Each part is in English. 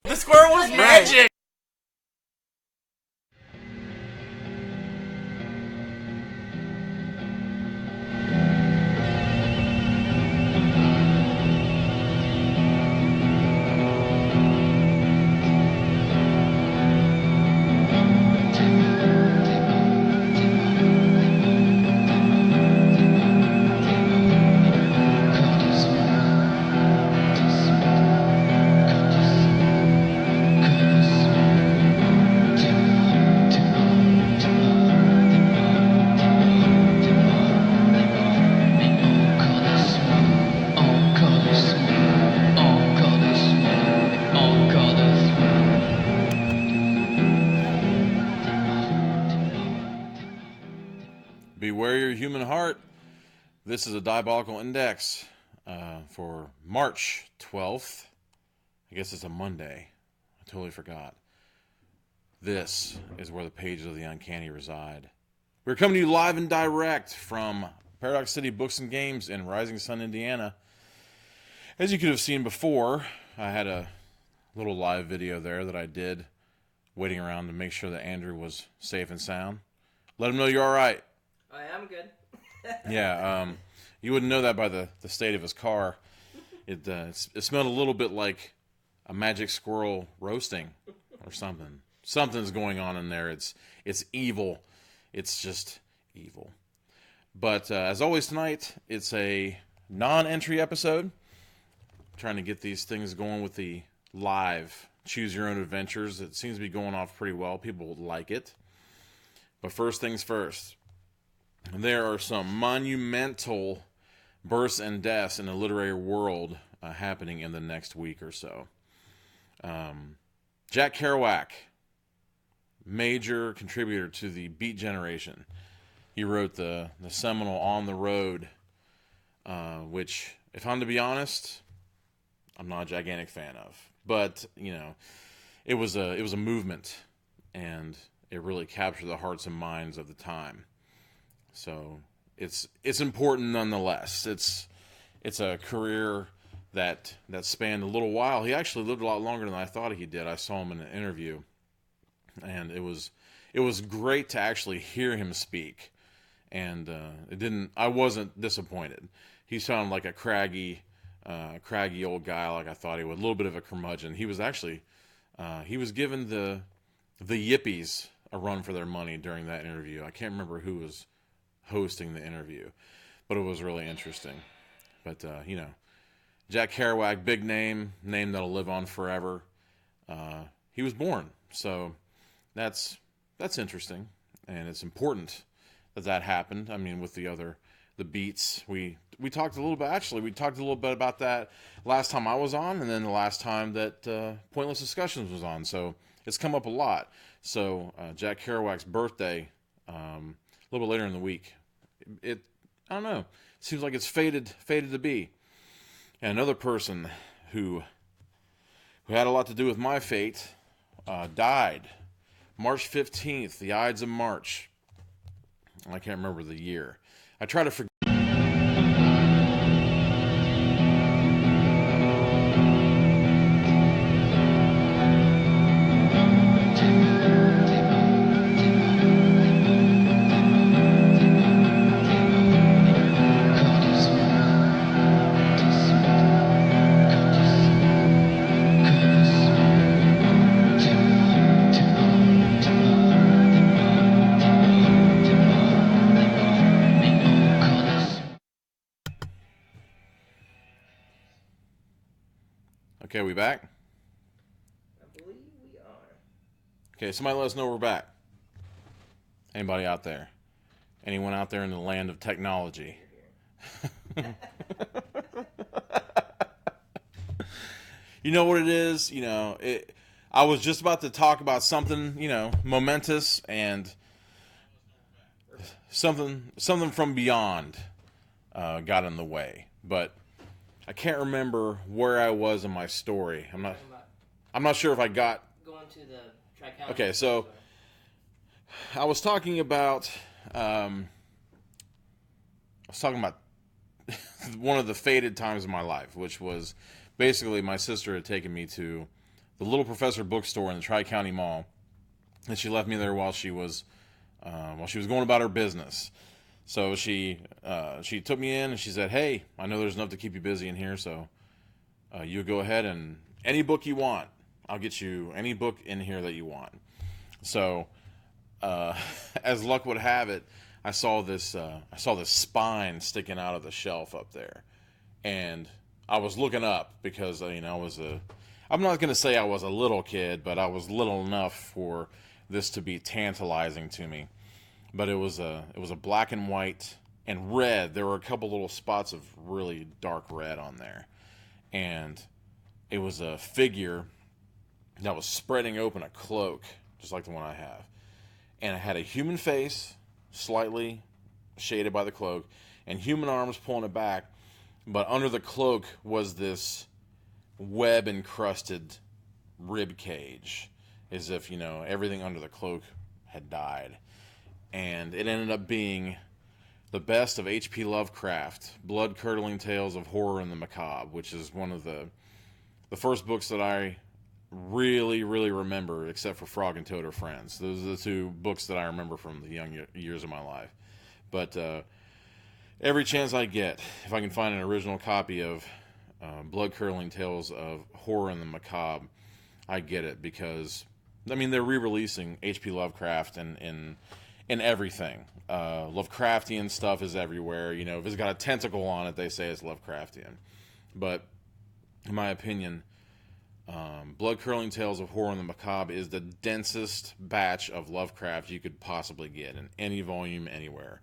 The squirrel was magic! Beware your human heart. This is a Diabolical Index for March 12th. I guess it's a Monday. I totally forgot. This is where the pages of the uncanny reside. We're coming to you live and direct from Paradox City Books and Games in Rising Sun, Indiana. As you could have seen before, I had a little live video there that I did waiting around to make sure that Andrew was safe and sound. Let him know you're all right. I am good. Yeah, you wouldn't know that by the state of his car. It smelled a little bit like a magic squirrel roasting or something. Something's going on in there. It's evil. It's just evil. But as always tonight, it's a non-entry episode. I'm trying to get these things going with the live Choose Your Own Adventures. It seems to be going off pretty well. People like it. But first things first. There are some monumental births and deaths in the literary world happening in the next week or so. Jack Kerouac, major contributor to the Beat Generation. He wrote the seminal On the Road, which, if I'm to be honest, I'm not a gigantic fan of. But, you know, it was a movement, and it really captured the hearts and minds of the time. So it's important nonetheless. It's a career that spanned a little while. He actually lived a lot longer than I thought he did. I saw him in an interview, and it was great to actually hear him speak. And I wasn't disappointed. He sounded like a craggy old guy, like I thought he would. A little bit of a curmudgeon. He was actually he was given the Yippies a run for their money during that interview. I can't remember who was hosting the interview, but it was really interesting. But you know, Jack Kerouac, big name that'll live on forever. He was born, so that's interesting, and it's important that happened. I mean, with the Beats, we talked a little bit. Actually, we talked a little bit about that last time I was on, and then the last time that Pointless Discussions was on. So it's come up a lot. So Jack Kerouac's birthday. A little bit later in the week. I don't know. It seems like it's fated to be. And another person who had a lot to do with my fate died. March 15th, the Ides of March. I can't remember the year. I try to forget. Okay, we back? I believe we are. Okay, somebody let us know we're back. Anybody out there? Anyone out there in the land of technology? You know what it is? You know, I was just about to talk about something, you know, momentous and something from beyond got in the way. But I can't remember where I was in my story. I'm not sure if I got Going to the Tri-County. Okay, so I was talking about one of the fated times of my life, which was basically my sister had taken me to Little Professor bookstore in the Tri-County Mall, and she left me there while she was going about her business. So she took me in and she said, "Hey, I know there's enough to keep you busy in here, so you go ahead and any book you want, I'll get you any book in here that you want." So as luck would have it, I saw this spine sticking out of the shelf up there, and I was looking up because I'm not going to say I was a little kid, but I was little enough for this to be tantalizing to me. But it was a black and white and red. There were a couple little spots of really dark red on there, and it was a figure that was spreading open a cloak, just like the one I have, and it had a human face, slightly shaded by the cloak, and human arms pulling it back. But under the cloak was this web-encrusted rib cage, as if everything under the cloak had died. And it ended up being the best of H.P. Lovecraft, blood-curdling tales of horror and the macabre, which is one of the first books that I really, really remember, except for Frog and Toad Are Friends. Those are the two books that I remember from the young years of my life. But every chance I get, if I can find an original copy of blood-curdling tales of horror and the macabre, I get it, because they're re-releasing H.P. Lovecraft and everything. Lovecraftian stuff is everywhere. If it's got a tentacle on it, they say it's Lovecraftian. But in my opinion, Blood-Curdling Tales of Horror and the Macabre is the densest batch of Lovecraft you could possibly get in any volume anywhere.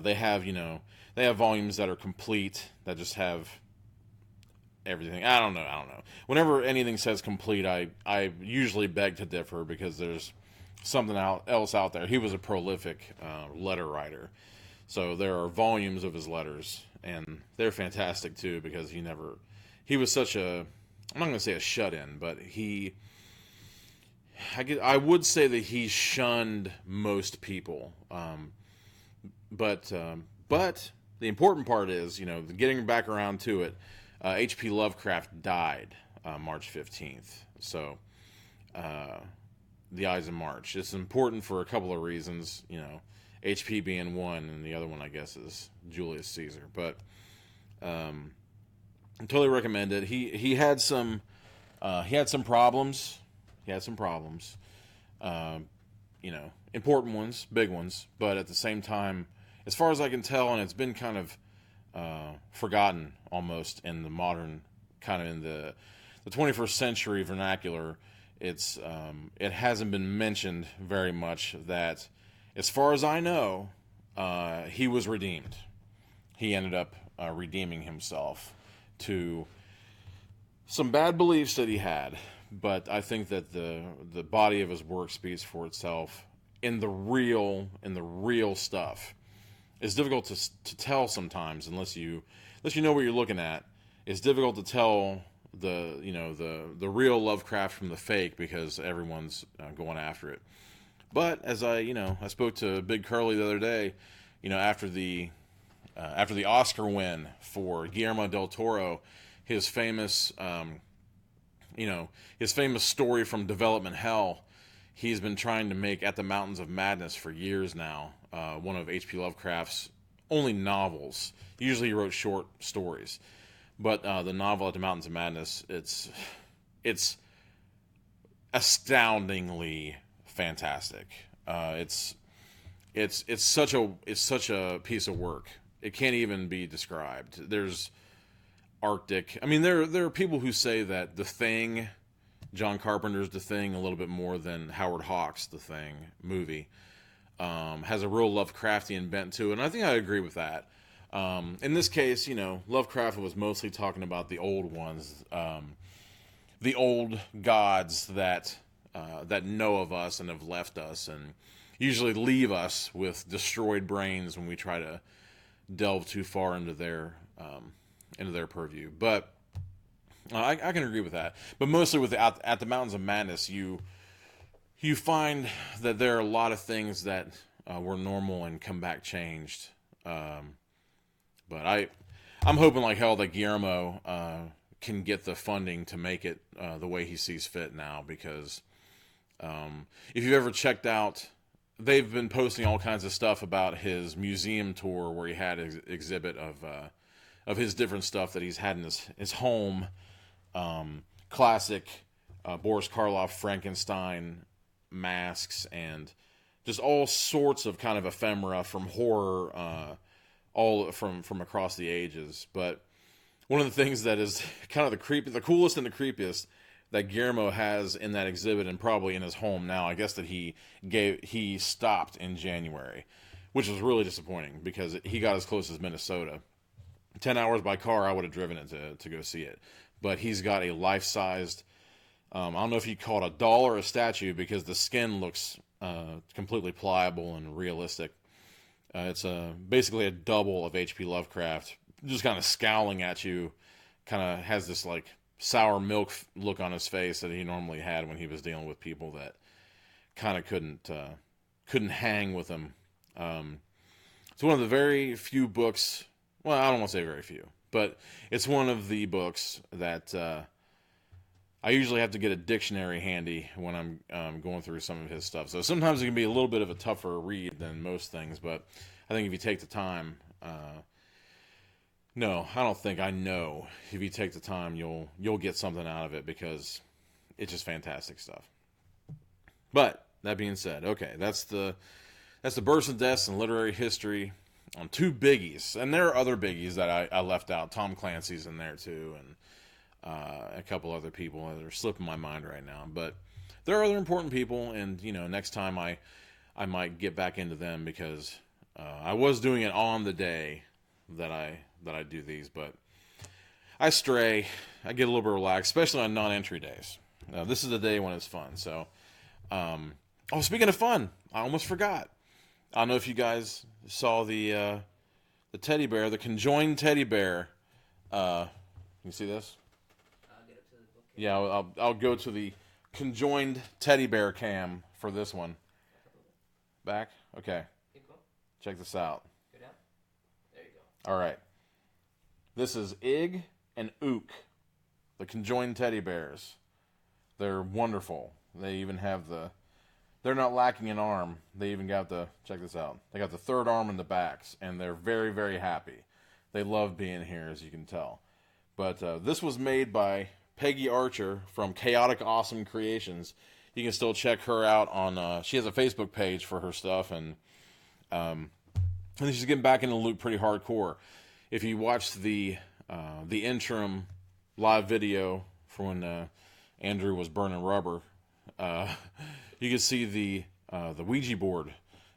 They have volumes that are complete, that just have everything. I don't know. Whenever anything says complete, I usually beg to differ, because there's something else out there. He was a prolific letter writer, so there are volumes of his letters, and they're fantastic too, because he was such a, I'm not going to say a shut-in, but I would say that he shunned most people. But the important part is, getting back around to it, H.P. Lovecraft died March 15th. So, the Ides of March. It's important for a couple of reasons, H.P. being one, and the other one, I guess, is Julius Caesar. But I totally recommend it. He had some problems. Important ones, big ones. But at the same time, as far as I can tell, and it's been kind of forgotten almost in the modern, kind of in the 21st century vernacular, it hasn't been mentioned very much that, as far as I know, he was redeemed. He ended up redeeming himself to some bad beliefs that he had, but I think that the body of his work speaks for itself in the real stuff. It's difficult to tell sometimes unless you know what you're looking at. It's difficult to tell the real Lovecraft from the fake, because everyone's going after it. But as I spoke to Big Curly the other day, after the Oscar win for Guillermo del Toro, his famous story from Development Hell, he's been trying to make At the Mountains of Madness for years now, one of H.P. Lovecraft's only novels. Usually he wrote short stories, but the novel At the Mountains of Madness, it's astoundingly fantastic. It's such a piece of work. It can't even be described. There's Arctic. There are people who say that The Thing, John Carpenter's The Thing, a little bit more than Howard Hawks' The Thing movie, has a real Lovecraftian bent to it, and I think I agree with that. In this case, Lovecraft was mostly talking about the old ones, the old gods that know of us and have left us, and usually leave us with destroyed brains when we try to delve too far into their purview. But I can agree with that. But mostly with At the Mountains of Madness, you find that there are a lot of things that were normal and come back changed. But I'm hoping like hell that Guillermo can get the funding to make it the way he sees fit now. Because if you've ever checked out, they've been posting all kinds of stuff about his museum tour where he had an exhibit of his different stuff that he's had in his home. Classic Boris Karloff Frankenstein masks and just all sorts of kind of ephemera from horror, all from across the ages. But one of the things that is kind of the coolest and the creepiest that Guillermo has in that exhibit, and probably in his home now, I guess that he stopped in January, which was really disappointing because he got as close as Minnesota. 10 hours by car, I would have driven it to go see it. But he's got a life-sized, I don't know if you'd call it a doll or a statue, because the skin looks completely pliable and realistic. It's basically a double of H.P. Lovecraft, just kind of scowling at you, kind of has this like sour milk look on his face that he normally had when he was dealing with people that kind of couldn't hang with him. It's one of the very few books, well, I don't want to say very few, but it's one of the books that I usually have to get a dictionary handy when I'm going through some of his stuff. So sometimes it can be a little bit of a tougher read than most things, but I think if you take the time, I know if you take the time, you'll get something out of it, because it's just fantastic stuff. But that being said, okay, that's the births and deaths in literary history on two biggies, and there are other biggies that I left out. Tom Clancy's in there too, and a couple other people that are slipping my mind right now. But there are other important people, and next time I might get back into them, because I was doing it on the day that I do these, but I stray. I get a little bit relaxed, especially on non-entry days. This is the day when it's fun. So, speaking of fun, I almost forgot. I don't know if you guys saw the teddy bear, the conjoined teddy bear. You see this? I'll get up to the book. Yeah, I'll go to the conjoined teddy bear cam for this one. Back? Okay. Keep going. Check this out. Go down. There you go. All right. This is Ig and Ook, the conjoined teddy bears. They're wonderful. They even have they're not lacking an arm. They even got check this out. They got the third arm in the backs, and they're very, very happy. They love being here, as you can tell. But this was made by Peggy Archer from Chaotic Awesome Creations. You can still check her out on, she has a Facebook page for her stuff, and she's getting back into the loop pretty hardcore. If you watched the interim live video for when Andrew was burning rubber, you can see the Ouija board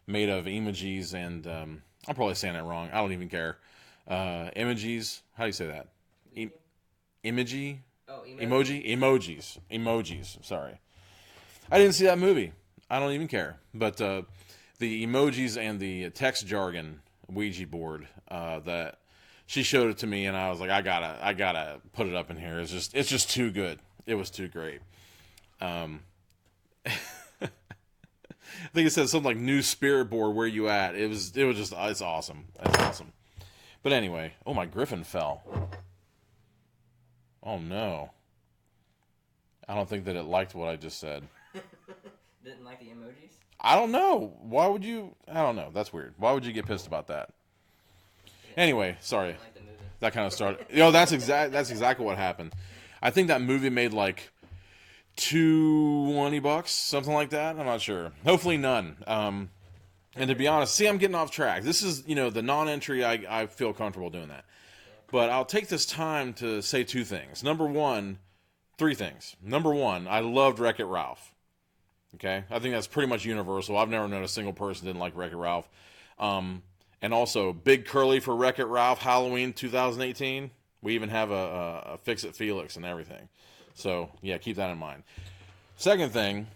made of emojis and I'm probably saying that wrong. I don't even care. Emojis. How do you say that? Emoji. Oh, Emojis. Sorry, I didn't see that movie. I don't even care. But the emojis and the text jargon Ouija board that she showed it to me, and I was like, I gotta put it up in here. It's just too good. It was too great. I think it said something like "New Spirit Board, where you at?" It's awesome. It's awesome. But anyway, oh, my griffin fell. Oh no. I don't think that it liked what I just said. Didn't like the emojis? I don't know. Why would you? I don't know. That's weird. Why would you get pissed about that? Yeah, anyway, sorry. Like the movie. That kind of started. That's exactly what happened. I think that movie made like $20, something like that. I'm not sure. Hopefully none. And to be honest, I'm getting off track. This is, the non-entry. I feel comfortable doing that. But I'll take this time to say two things. Three things. Number one, I loved Wreck-It Ralph. Okay? I think that's pretty much universal. I've never known a single person didn't like Wreck-It Ralph. And also, Big Curly for Wreck-It Ralph, Halloween 2018. We even have a Fix-It Felix and everything. So, yeah, keep that in mind. Second thing,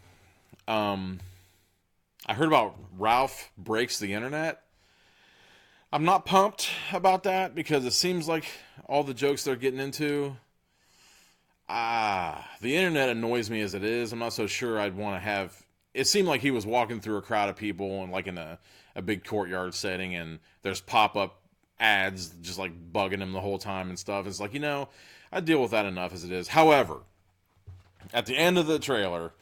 I heard about Ralph Breaks the Internet. I'm not pumped about that because it seems like all the jokes they're getting into, the internet annoys me as it is. I'm not so sure I'd want to have... It seemed like he was walking through a crowd of people and like in a big courtyard setting, and there's pop-up ads just like bugging him the whole time and stuff. It's like, you know, I deal with that enough as it is. However, at the end of the trailer,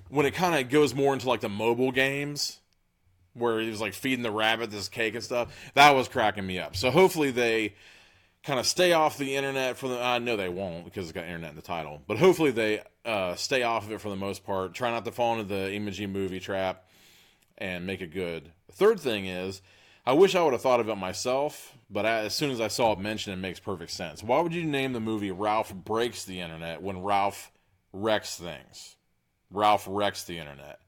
when it kind of goes more into like the mobile games, where he was like feeding the rabbit this cake and stuff, that was cracking me up. So hopefully they kind of stay off the internet for the. I know they won't because it's got internet in the title, but hopefully they stay off of it for the most part. Try not to fall into the Imagi movie trap and make it good. The third thing is, I wish I would have thought of it myself, but as soon as I saw it mentioned, it makes perfect sense. Why would you name the movie Ralph Breaks the Internet when Ralph wrecks things? Ralph wrecks the internet.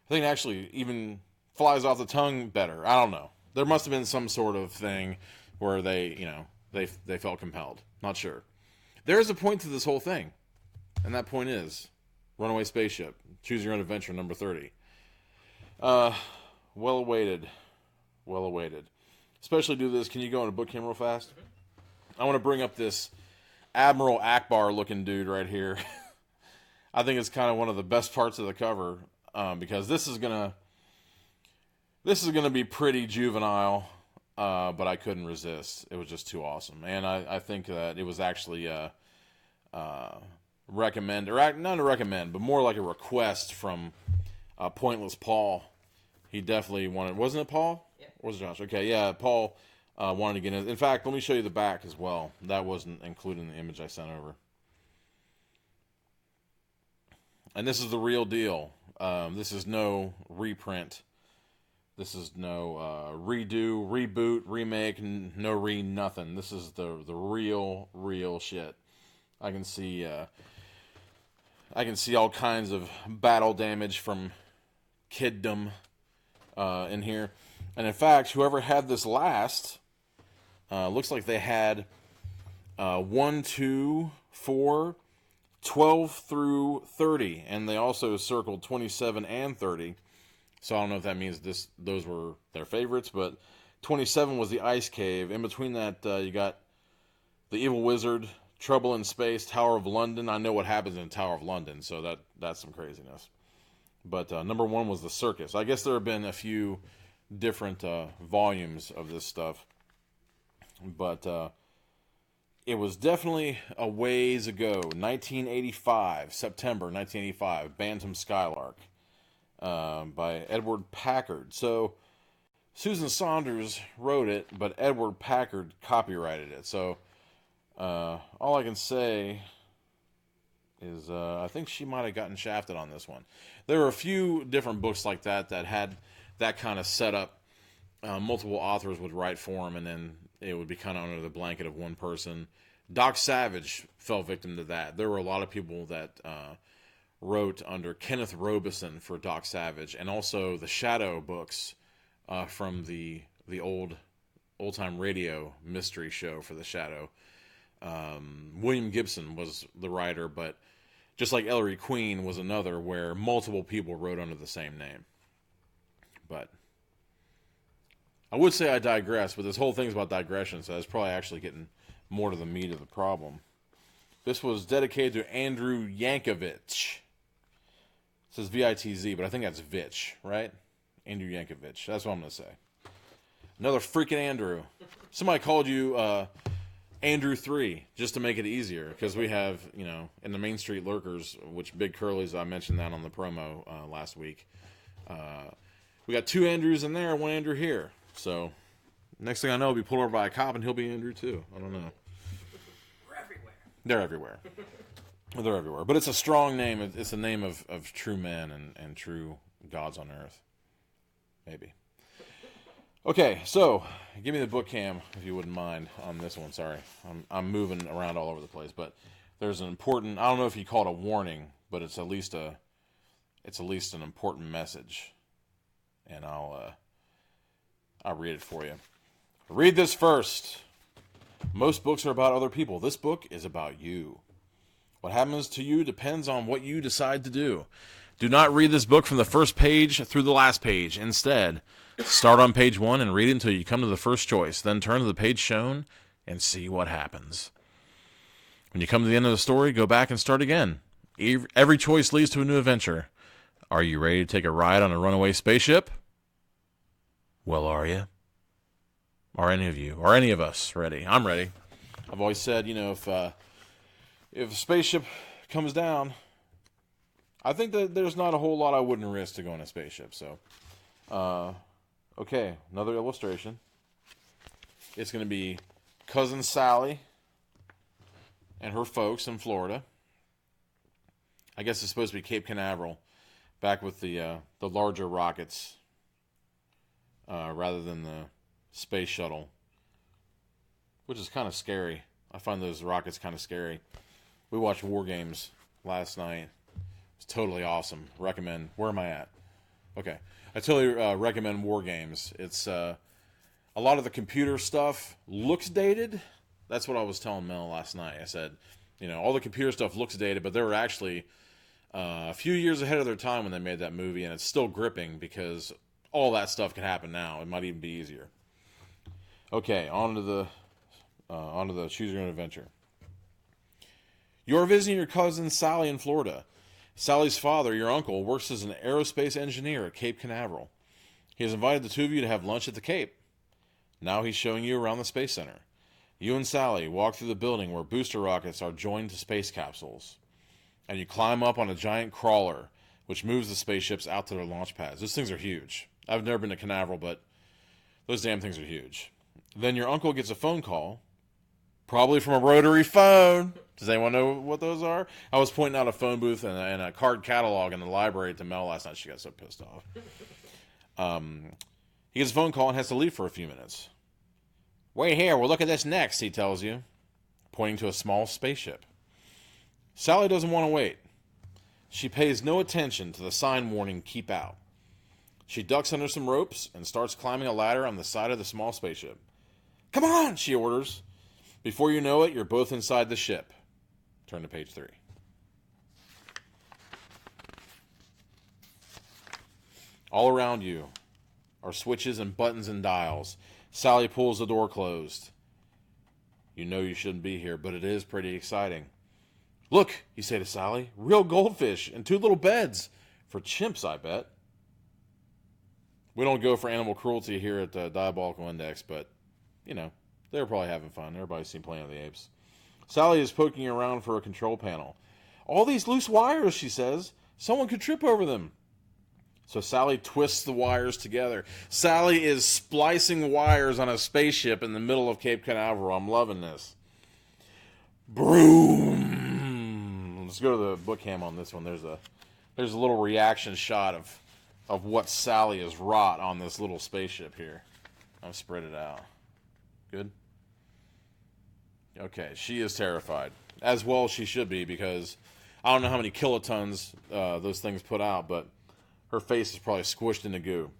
I think it actually even flies off the tongue better. I don't know. There must have been some sort of thing where they, you know, they felt compelled. Not sure. There is a point to this whole thing, and that point is Runaway Spaceship, Choose Your Own Adventure, number 30. Well awaited. Well awaited. Especially do this. Can you go into book cam real fast? I want to bring up this Admiral Akbar looking dude right here. I think it's kind of one of the best parts of the cover, because this is gonna be pretty juvenile, but I couldn't resist. It was just too awesome, and I think that it was actually recommend, or not a recommend, but more like a request from Pointless Paul. He definitely wanted. Wasn't it Paul? Yeah. Or was it Josh? Okay, yeah, Paul wanted to get in. In fact, let me show you the back as well. That wasn't included in the image I sent over. And this is the real deal. This is no reprint. This is no redo, reboot, remake, no nothing. This is the real shit. I can see all kinds of battle damage from kiddom in here. And in fact, whoever had this last, looks like they had 1, 2, 4, 12 through 30, and they also circled 27 and 30. So I don't know if that means those were their favorites, but 27 was the Ice Cave. In between that, you got the Evil Wizard, Trouble in Space, Tower of London. I know what happens in Tower of London, so that's some craziness. But number 1 was the Circus. I guess there have been a few different volumes of this stuff, but it was definitely a ways ago. 1985, September 1985, Bantam Skylark, by Edward Packard. So Susan Saunders wrote it, but Edward Packard copyrighted it. So all I can say is I think she might have gotten shafted on this one. There were a few different books like that had that kind of setup. Multiple authors would write for them, and then it would be kind of under the blanket of one person. Doc Savage fell victim to that. There were a lot of people that wrote under Kenneth Robeson for Doc Savage, and also the Shadow books from the old-time radio mystery show for the Shadow. William Gibson was the writer, but just like Ellery Queen was another where multiple people wrote under the same name. But I would say I digress, but this whole thing's about digression, so that's probably actually getting more to the meat of the problem. This was dedicated to Andrew Yankovic. It says V-I-T-Z, but I think that's Vitch, right? Andrew Yankovic. That's what I'm going to say. Another freaking Andrew. Somebody called you Andrew 3, just to make it easier, because we have, you know, in the Main Street Lurkers, which Big Curly's, I mentioned that on the promo last week. We got 2 Andrews in there, 1 Andrew here. So, next thing I know, I'll be pulled over by a cop, and he'll be Andrew too. I don't know. We're everywhere. They're everywhere. They're everywhere. But it's a strong name. It's a name of true men and true gods on earth. Maybe. Okay, so, give me the book cam, if you wouldn't mind, on this one. Sorry. I'm moving around all over the place. But there's an important, I don't know if you call it a warning, but it's at least an important message. And I'll read it for you. Read this first. Most books are about other people. This book is about you. What happens to you depends on what you decide to do. Do not read this book from the first page through the last page. Instead, start on page 1 and read it until you come to the first choice. Then turn to the page shown and see what happens. When you come to the end of the story, go back and start again. Every choice leads to a new adventure. Are you ready to take a ride on a runaway spaceship? Well, are you? Are any of you, or any of us ready? I'm ready. I've always said, if a spaceship comes down, I think that there's not a whole lot I wouldn't risk to go on a spaceship. So, okay, another illustration. It's going to be Cousin Sally and her folks in Florida. I guess it's supposed to be Cape Canaveral, back with the larger rockets rather than the space shuttle, which is kind of scary. I find those rockets kind of scary. We watched War Games last night. It's totally awesome. Recommend. Where am I at? Okay. I totally recommend War Games. It's a lot of the computer stuff looks dated. That's what I was telling Mel last night. I said, all the computer stuff looks dated, but they were actually a few years ahead of their time when they made that movie, and it's still gripping because all that stuff can happen now. It might even be easier. Okay, on to the Choose Your Own Adventure. You're visiting your cousin Sally in Florida. Sally's father, your uncle, works as an aerospace engineer at Cape Canaveral. He has invited the two of you to have lunch at the Cape. Now he's showing you around the Space Center. You and Sally walk through the building where booster rockets are joined to space capsules. And you climb up on a giant crawler, which moves the spaceships out to their launch pads. Those things are huge. I've never been to Canaveral, but those damn things are huge. Then your uncle gets a phone call, probably from a rotary phone. Does anyone know what those are? I was pointing out a phone booth and a card catalog in the library to Mel last night. She got so pissed off. He gets a phone call and has to leave for a few minutes. Wait here, we'll look at this next, he tells you, pointing to a small spaceship. Sally doesn't want to wait. She pays no attention to the sign warning, keep out. She ducks under some ropes and starts climbing a ladder on the side of the small spaceship. Come on, she orders. Before you know it, you're both inside the ship. Turn to page 3. All around you are switches and buttons and dials. Sally pulls the door closed. You know you shouldn't be here, but it is pretty exciting. Look, you say to Sally, real goldfish and 2 little beds. For chimps, I bet. We don't go for animal cruelty here at the Diabolical Index, but, they're probably having fun. Everybody's seen Planet of the Apes. Sally is poking around for a control panel. All these loose wires, she says. Someone could trip over them. So Sally twists the wires together. Sally is splicing wires on a spaceship in the middle of Cape Canaveral. I'm loving this. Broom. Let's go to the book cam on this one. There's a little reaction shot of what Sally has wrought on this little spaceship here. I'll spread it out. Good? Okay, she is terrified. As well she should be, because I don't know how many kilotons those things put out, but her face is probably squished into goo.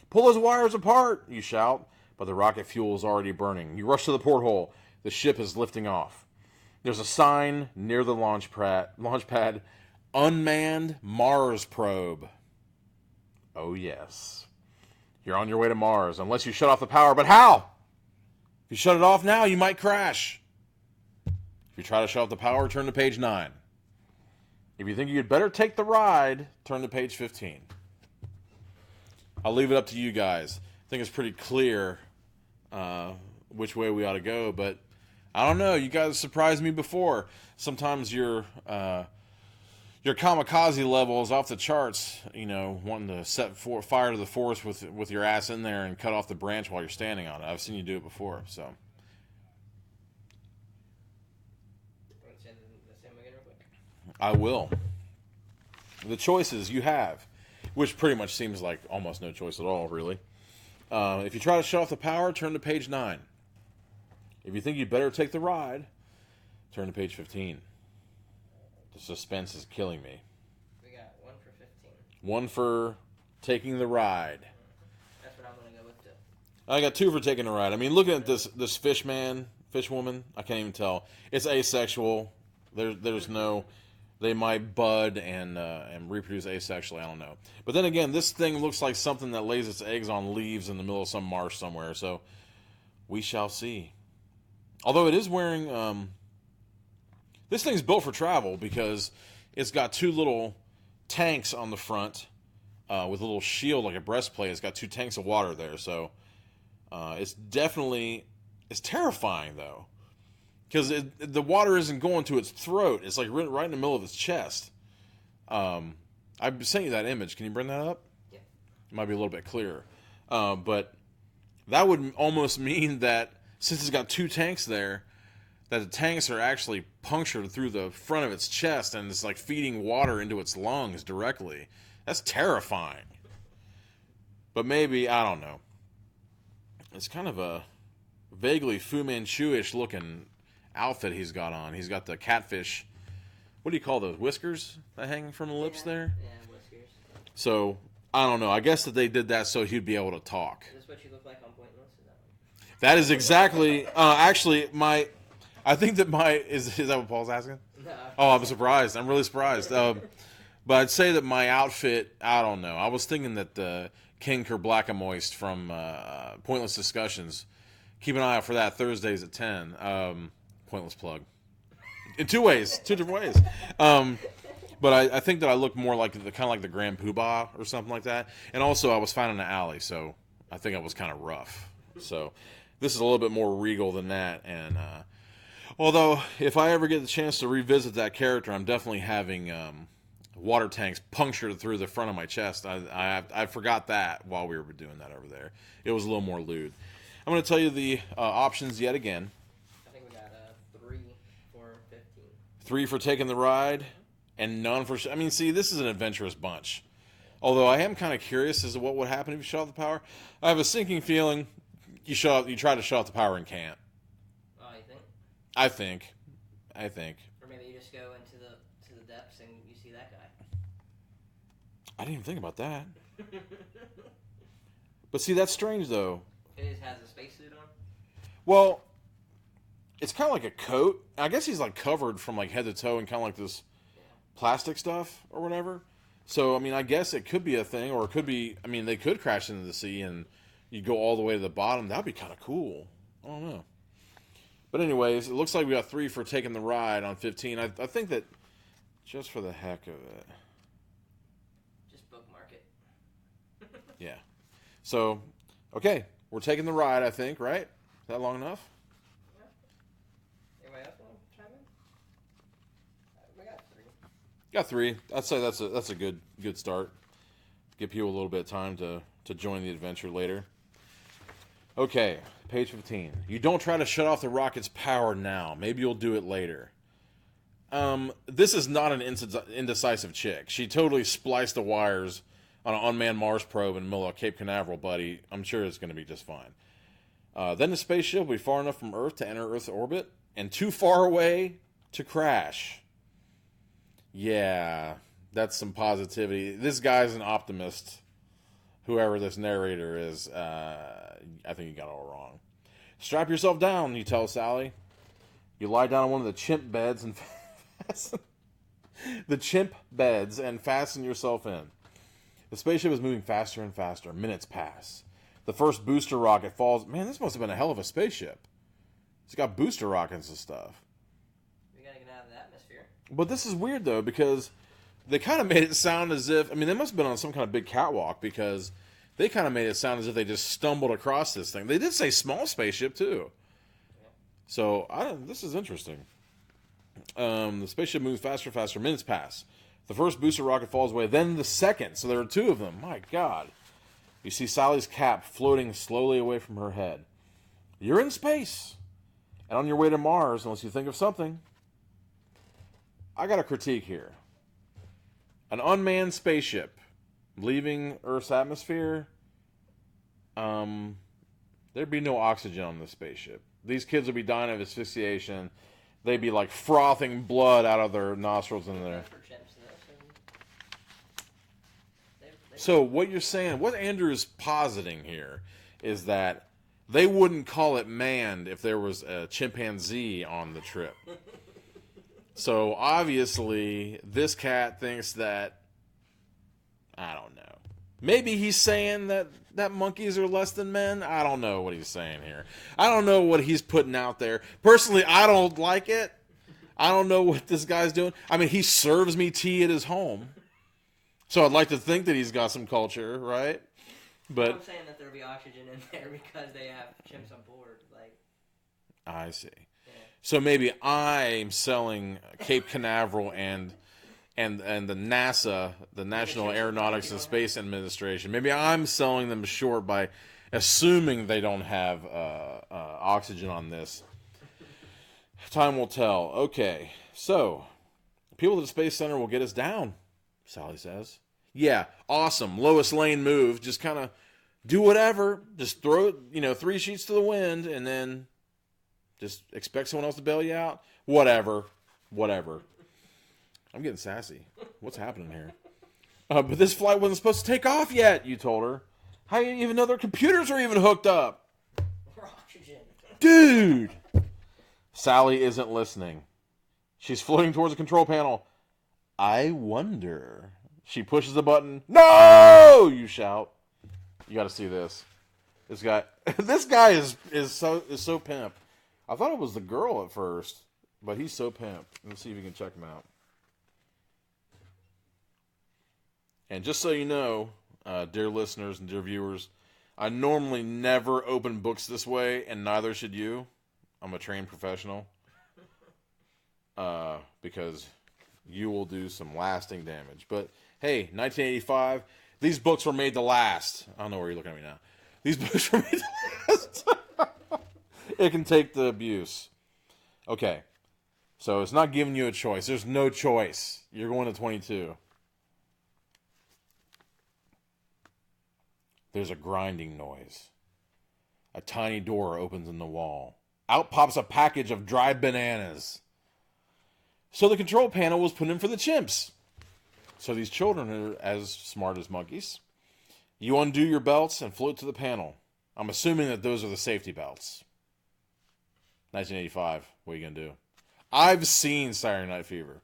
Pull those wires apart, you shout, but the rocket fuel is already burning. You rush to the porthole. The ship is lifting off. There's a sign near the launch pad, unmanned Mars probe. Oh, yes. You're on your way to Mars, unless you shut off the power. But how? If you shut it off now, you might crash. If you try to shut off the power, turn to page 9. If you think you'd better take the ride, turn to page 15. I'll leave it up to you guys. I think it's pretty clear which way we ought to go, but I don't know. You guys surprised me before. Sometimes your kamikaze level is off the charts, wanting to set fire to the forest with your ass in there and cut off the branch while you're standing on it. I've seen you do it before, so. I will. The choices you have, which pretty much seems like almost no choice at all, really. If you try to shut off the power, turn to page 9. If you think you'd better take the ride, turn to page 15. The suspense is killing me. We got 1 for 15. 1 for taking the ride. That's what I'm going to go with, too. I got 2 for taking the ride. I mean, looking at this fish woman, I can't even tell. It's asexual. There's no... They might bud and reproduce asexually. I don't know. But then again, this thing looks like something that lays its eggs on leaves in the middle of some marsh somewhere. So we shall see. Although it is wearing... this thing's built for travel because it's got 2 little tanks on the front with a little shield like a breastplate. It's got 2 tanks of water there. So It's terrifying though, because the water isn't going to its throat. It's like right in the middle of its chest. I sent you that image. Can you bring that up? Yeah. It might be a little bit clearer. But that would almost mean that since it's got two tanks there, that the tanks are actually punctured through the front of its chest and it's like feeding water into its lungs directly. That's terrifying. But maybe, I don't know. It's kind of a vaguely Fu Manchu-ish looking outfit he's got on. He's got the catfish, what do you call those, whiskers that hang from the lips there? Yeah, whiskers. So, I don't know. I guess that they did that so he'd be able to talk. Is this what you look like on Pointless? Is that one? That is exactly, actually, I think that is that what Paul's asking? No. Oh, I'm surprised. I'm really surprised. But I'd say that my outfit, I don't know. I was thinking that King Kerr Black and Moist from Pointless Discussions, keep an eye out for that Thursdays at 10. Pointless plug. In two different ways. But I think that I look more like kind of like the Grand Poobah or something like that. And also I was found in an alley, so I think I was kind of rough. So this is a little bit more regal than that. And although if I ever get the chance to revisit that character, I'm definitely having water tanks punctured through the front of my chest. I forgot that while we were doing that over there. It was a little more lewd. I'm going to tell you the options yet again. I think we got 3 for 15. 3 for taking the ride, and none for... I mean, see, this is an adventurous bunch. Although I am kind of curious as to what would happen if you shut off the power. I have a sinking feeling you try to shut off the power and can't. Oh, you think? I think. Or maybe you just go into the depths and you see that guy. I didn't even think about that. But see, that's strange, though. It has a spacesuit on? Well, it's kind of like a coat. I guess he's like covered from like head to toe in kind of like this plastic stuff or whatever. So, I mean, I guess it could be a thing, or it could be, I mean, they could crash into the sea and you go all the way to the bottom. That would be kind of cool. I don't know. But anyways, it looks like we got 3 for taking the ride on 15. I think that just for the heck of it. Just bookmark it. Yeah. So, okay. We're taking the ride, I think, right? Is that long enough? Yeah. Anybody else want to chime in? We got 3. Got 3. I'd say that's a good start. Give people a little bit of time to join the adventure later. Okay, page 15. You don't try to shut off the rocket's power now. Maybe you'll do it later. This is not an indecisive chick. She totally spliced the wires on an unmanned Mars probe in the middle of Cape Canaveral, buddy. I'm sure it's going to be just fine. Then the spaceship will be far enough from Earth to enter Earth's orbit and too far away to crash. Yeah, that's some positivity. This guy's an optimist. Whoever this narrator is, I think you got it all wrong. Strap yourself down, you tell Sally. You lie down on one of the chimp beds and fasten yourself in. The spaceship is moving faster and faster. Minutes pass. The first booster rocket falls. Man, this must have been a hell of a spaceship. It's got booster rockets and stuff. We gotta get out of the atmosphere. But this is weird, though, because they kind of made it sound as if... I mean, they must have been on some kind of big catwalk, because they kind of made it sound as if they just stumbled across this thing. They did say small spaceship, too. Yeah. So, this is interesting. The spaceship moves faster and faster. Minutes pass. The first booster rocket falls away, then the second. So there are 2 of them. My God. You see Sally's cap floating slowly away from her head. You're in space. And on your way to Mars, unless you think of something. I got a critique here. An unmanned spaceship leaving Earth's atmosphere. There'd be no oxygen on this spaceship. These kids would be dying of asphyxiation. They'd be like frothing blood out of their nostrils and their... So what you're saying, what Andrew is positing here, is that they wouldn't call it manned if there was a chimpanzee on the trip. So obviously, this cat thinks that, I don't know. Maybe he's saying that monkeys are less than men. I don't know what he's saying here. I don't know what he's putting out there. Personally, I don't like it. I don't know what this guy's doing. I mean, he serves me tea at his home. So I'd like to think that he's got some culture, right? But I'm saying that there'll be oxygen in there because they have chimps on board. Like, I see. yeah. So maybe I'm selling Cape Canaveral and the NASA, the National Aeronautics and Space Administration. Maybe I'm selling them short by assuming they don't have oxygen on this. Time will tell. Okay, so people at the Space Center will get us down, Sally says. Yeah, awesome. Lois Lane move. Just kind of do whatever. Just throw it, 3 sheets to the wind, and then just expect someone else to bail you out. Whatever. I'm getting sassy. What's happening here? But this flight wasn't supposed to take off yet, you told her. How do you even know their computers are even hooked up? Or oxygen. Dude! Sally isn't listening. She's floating towards the control panel. I wonder. She pushes the button. No! You shout. You got to see this. This guy is so pimp. I thought it was the girl at first, but he's so pimp. Let's see if you can check him out. And just so you know, dear listeners and dear viewers, I normally never open books this way, and neither should you. I'm a trained professional. Because you will do some lasting damage. But hey, 1985, these books were made to last. I don't know where you're looking at me now. These books were made to last. It can take the abuse. Okay, so it's not giving you a choice. There's no choice. You're going to 22. There's a grinding noise. A tiny door opens in the wall. Out pops a package of dried bananas. So the control panel was put in for the chimps. So these children are as smart as monkeys. You undo your belts and float to the panel. I'm assuming that those are the safety belts. 1985. What are you going to do? I've seen Saturday Night Fever.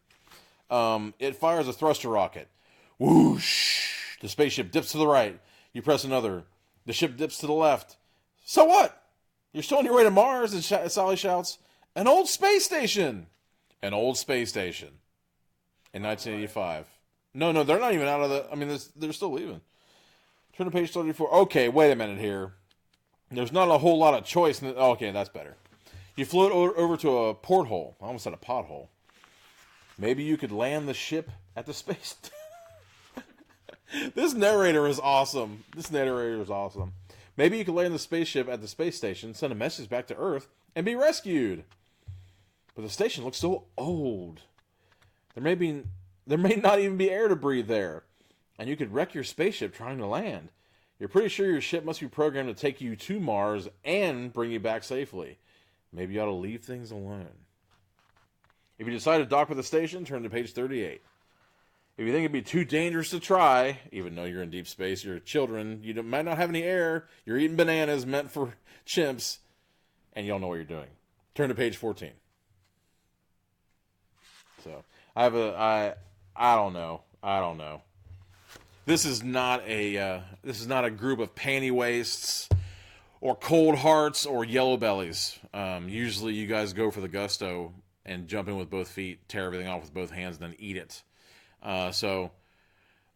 It fires a thruster rocket. Whoosh! The spaceship dips to the right. You press another. The ship dips to the left. So what? You're still on your way to Mars, and Sally shouts, an old space station! An old space station. In 1985. No, they're not even out of the... I mean, they're still leaving. Turn to page 34. Okay, wait a minute here. There's not a whole lot of choice. Okay, that's better. You float over to a porthole. I almost said a pothole. Maybe you could land the ship at the space... This narrator is awesome. Maybe you could land the spaceship at the space station, send a message back to Earth, and be rescued. But the station looks so old. There may not even be air to breathe there. And you could wreck your spaceship trying to land. You're pretty sure your ship must be programmed to take you to Mars and bring you back safely. Maybe you ought to leave things alone. If you decide to dock with the station, turn to page 38. If you think it'd be too dangerous to try, even though you're in deep space, you're children, you might not have any air, you're eating bananas meant for chimps, and you don't know what you're doing. Turn to page 14. So, I don't know. This is not a group of panty waists or cold hearts or yellow bellies. Usually you guys go for the gusto and jump in with both feet, tear everything off with both hands, and then eat it. So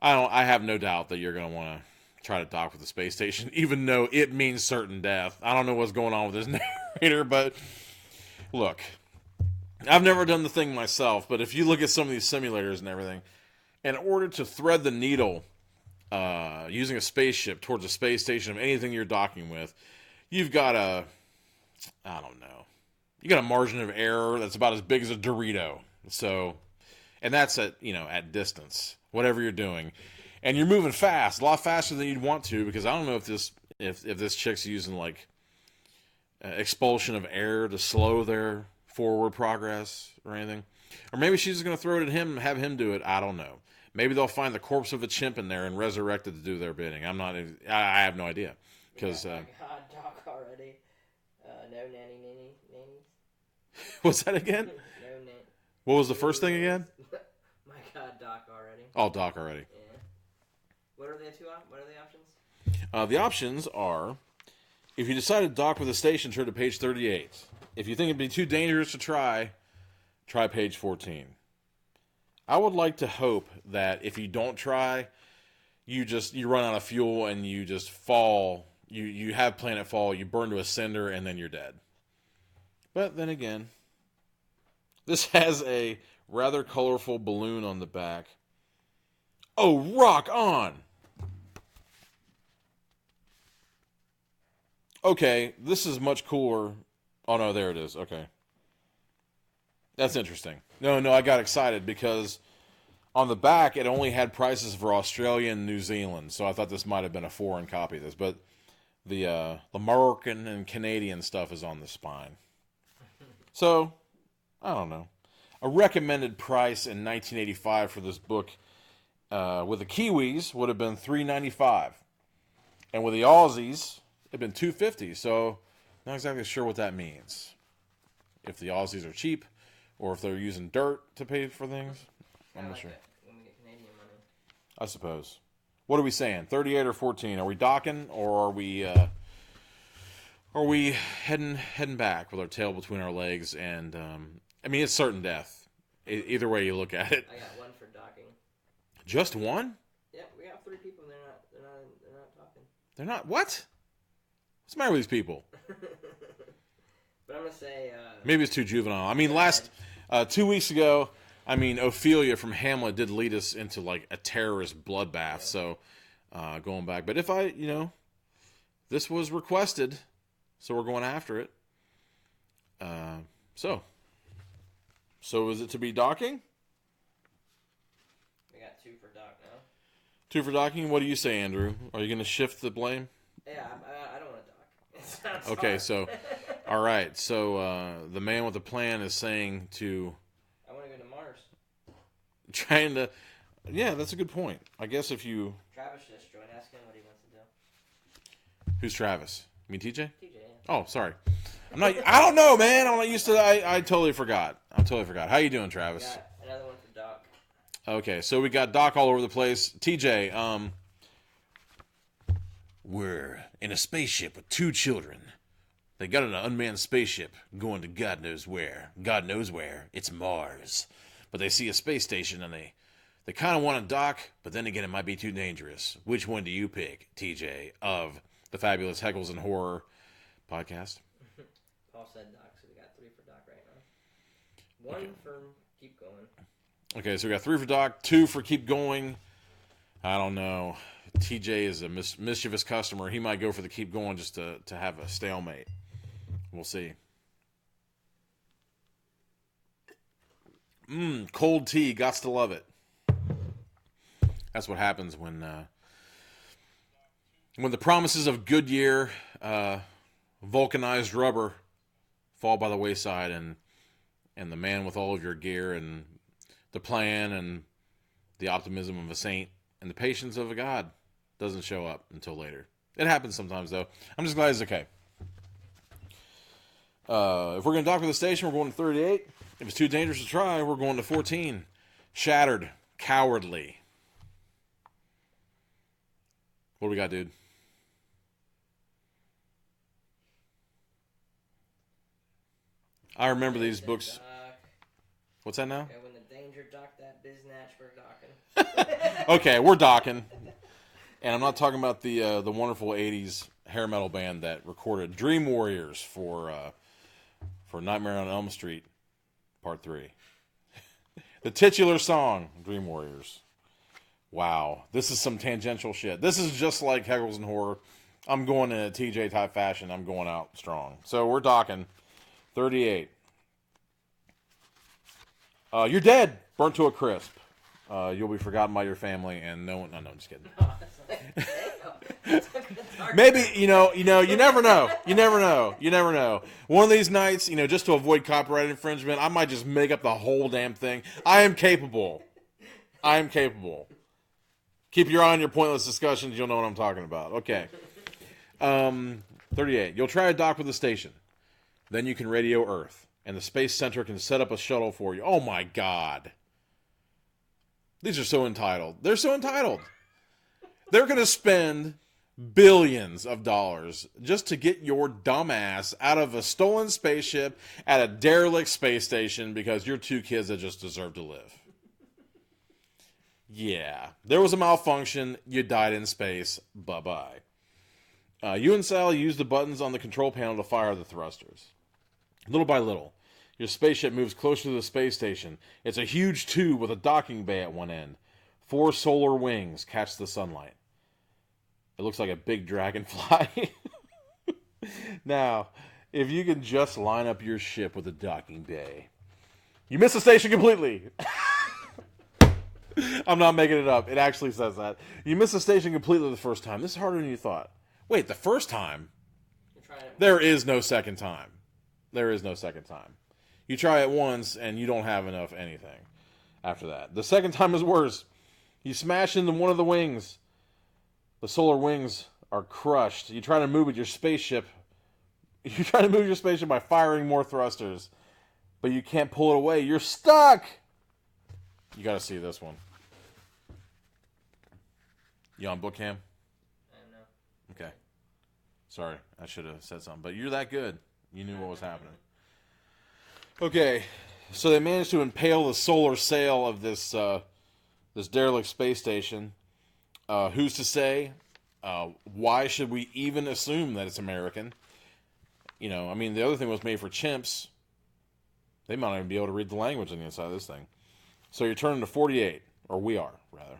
I have no doubt that you're going to want to try to dock with the space station, even though it means certain death. I don't know what's going on with this narrator, but look, I've never done the thing myself, but if you look at some of these simulators and everything, in order to thread the needle using a spaceship towards a space station of anything you're docking with, you've got a margin of error that's about as big as a Dorito. So, and that's at distance, whatever you're doing. And you're moving fast, a lot faster than you'd want to, because I don't know if this chick's using like expulsion of air to slow their forward progress or anything. Or maybe she's just going to throw it at him and have him do it. I don't know. Maybe they'll find the corpse of a chimp in there and resurrect it to do their bidding. I have no idea. Because God, doc already. No nannies. What's that again? No nanny. What was the first thing again? My God, doc already. Oh, doc already. Yeah. What are the options? The options are, if you decide to dock with a station, turn to page 38. If you think it'd be too dangerous to try page 14. I would like to hope that if you don't try, you run out of fuel and you just fall. You have planet fall. You burn to a cinder and then you're dead. But then again, this has a rather colorful balloon on the back. Oh, rock on! Okay, this is much cooler. Oh, no, there it is. Okay. That's interesting. No, I got excited because on the back, it only had prices for Australia and New Zealand, so I thought this might have been a foreign copy of this. But the American and Canadian stuff is on the spine. So, I don't know. A recommended price in 1985 for this book with the Kiwis would have been $3.95. And with the Aussies, it'd been $2.50. So, not exactly sure what that means. If the Aussies are cheap, or if they're using dirt to pay for things. I'm not sure. When we get Canadian money. I suppose. What are we saying? 38 or 14? Are we docking, or are we heading back with our tail between our legs? And I mean, it's certain death. Either way you look at it. I got one for docking. Just one? Yeah, we got 3 people. And they're not talking. They're not. What? What's the matter with these people? But I'm gonna say. Maybe it's too juvenile. I mean, 2 weeks ago, I mean, Ophelia from Hamlet did lead us into like a terrorist bloodbath. Yeah. So, going back, but if this was requested, so we're going after it. So is it to be docking? We got 2 for dock now. 2 for docking. What do you say, Andrew? Are you going to shift the blame? Yeah, I don't want to dock. It sounds okay, hard. so, all right. So the man with the plan is saying to. I want to go to Mars. Trying to. Yeah, that's a good point. I guess if you. Travis just joined. Ask him what he wants to do. Who's Travis? You mean TJ? TJ, yeah. Oh, sorry. I don't know, man. I'm not used to that. I totally forgot. How you doing, Travis? Got another one for Doc. Okay, so we got Doc all over the place. TJ, we're in a spaceship with 2 children. They got an unmanned spaceship going to God knows where. God knows where. It's Mars. But they see a space station and they kind of want to dock, but then again, it might be too dangerous. Which one do you pick, TJ, of the Fabulous Heckles and Horror podcast? Paul said Doc, so we got 3 for Doc right now. 1 for Keep Going. Okay, so we got 3 for Doc, 2 for Keep Going. I don't know. TJ is a mischievous customer. He might go for the Keep Going just to have a stalemate. We'll see. Cold tea. Gots to love it. That's what happens when the promises of Goodyear vulcanized rubber fall by the wayside, and the man with all of your gear and the plan and the optimism of a saint and the patience of a god doesn't show up until later. It happens sometimes, though. I'm just glad it's okay. If we're going to dock with the station, we're going to 38. If it's too dangerous to try, we're going to 14. Shattered. Cowardly. What do we got, dude? I remember these books. What's that now? Okay, when the danger docked that biznatch, we're docking. Okay, we're docking. And I'm not talking about the wonderful 80s hair metal band that recorded Dream Warriors for Nightmare on Elm Street Part 3. The titular song, Dream Warriors. Wow, this is some tangential shit. This is just like Heckles and Horror. I'm going in a TJ type fashion. I'm going out strong. So we're docking 38. You're dead. Burnt to a crisp. You'll be forgotten by your family and no one. No, I'm just kidding. Maybe, you never know. You never know. One of these nights, just to avoid copyright infringement, I might just make up the whole damn thing. I am capable. Keep your eye on your pointless discussions. You'll know what I'm talking about. Okay. 38. You'll try to dock with the station. Then you can radio Earth. And the Space Center can set up a shuttle for you. Oh, my God. These are so entitled. They're so entitled. They're going to spend billions of dollars just to get your dumbass out of a stolen spaceship at a derelict space station because you're 2 kids that just deserve to live. Yeah. There was a malfunction. You died in space. Bye-bye. You and Sally use the buttons on the control panel to fire the thrusters. Little by little, your spaceship moves closer to the space station. It's a huge tube with a docking bay at one end. 4 solar wings catch the sunlight. It looks like a big dragonfly. Now, if you can just line up your ship with a docking bay. You miss the station completely. I'm not making it up. It actually says that. You miss the station completely the first time. This is harder than you thought. Wait, the first time? There is no second time. There is no second time. You try it once, and you don't have enough anything after that. The second time is worse. You smash into one of the wings. The solar wings are crushed. You try to move with your spaceship. You try to move your spaceship by firing more thrusters. But you can't pull it away. You're stuck! You gotta see this one. You on book cam? No. Okay. Sorry, I should have said something. But you're that good. You knew what was happening. Okay, so they managed to impale the solar sail of this this derelict space station. Who's to say? Why should we even assume that it's American? You know, I mean, the other thing was made for chimps. They might not even be able to read the language on the inside of this thing. So you're turning to 48, or we are, rather.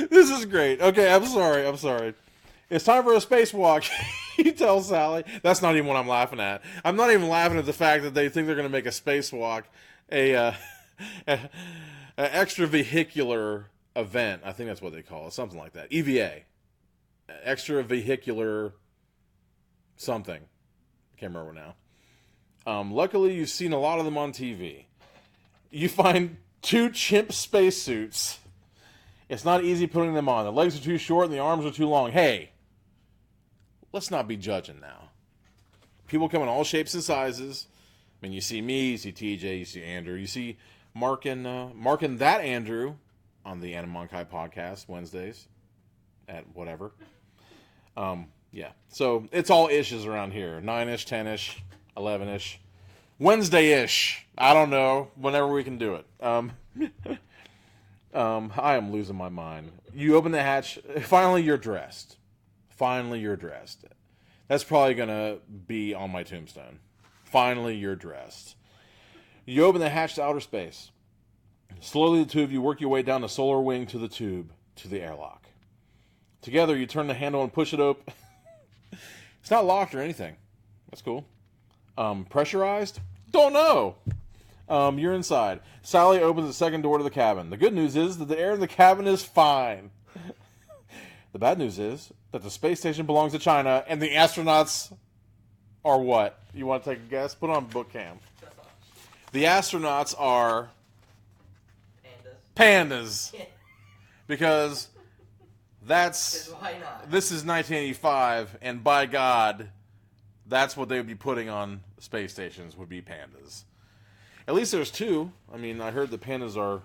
This is great. Okay, I'm sorry. It's time for a spacewalk. You tell Sally. That's not even what I'm laughing at. I'm not even laughing at the fact that they think they're going to make a spacewalk a extravehicular event. I think that's what they call it. Something like that. EVA. Extravehicular something. Can't remember now. Luckily, you've seen a lot of them on TV. You find 2 chimp spacesuits. It's not easy putting them on. The legs are too short and the arms are too long. Hey, let's not be judging now. People come in all shapes and sizes. I mean, you see me, you see TJ, you see Andrew, you see Mark and that Andrew on the Animonkai podcast Wednesdays at whatever. Yeah, so it's all ishes around here. 9-ish, 10-ish, 11-ish, Wednesday-ish. I don't know. Whenever we can do it. I am losing my mind. You open the hatch. Finally, you're dressed. That's probably going to be on my tombstone. Finally, you're dressed. You open the hatch to outer space. Slowly, the two of you work your way down the solar wing to the tube, to the airlock. Together, you turn the handle and push it open. It's not locked or anything. That's cool. Pressurized? Don't know. You're inside. Sally opens the second door to the cabin. The good news is that the air in the cabin is fine. The bad news is that the space station belongs to China, and the astronauts are what? You want to take a guess? Put on book cam. The astronauts are pandas. Because why not? This is 1985, and by God, that's what they would be putting on space stations, would be pandas. At least there's 2. I mean, I heard the pandas are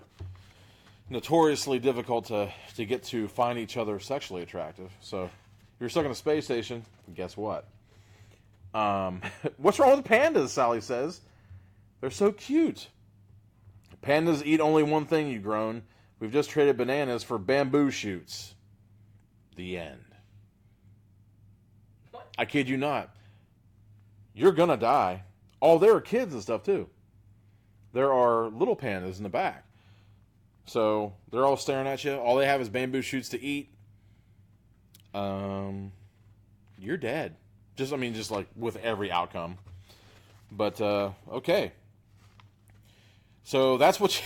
notoriously difficult to get to find each other sexually attractive. So, if you're stuck in a space station, guess what? What's wrong with pandas, Sally says. They're so cute. Pandas eat only one thing, you groan. We've just traded bananas for bamboo shoots. The end. What? I kid you not. You're gonna die. Oh, there are kids and stuff, too. There are little pandas in the back. So, they're all staring at you. All they have is bamboo shoots to eat. You're dead. Just like with every outcome. But, okay. So, that's what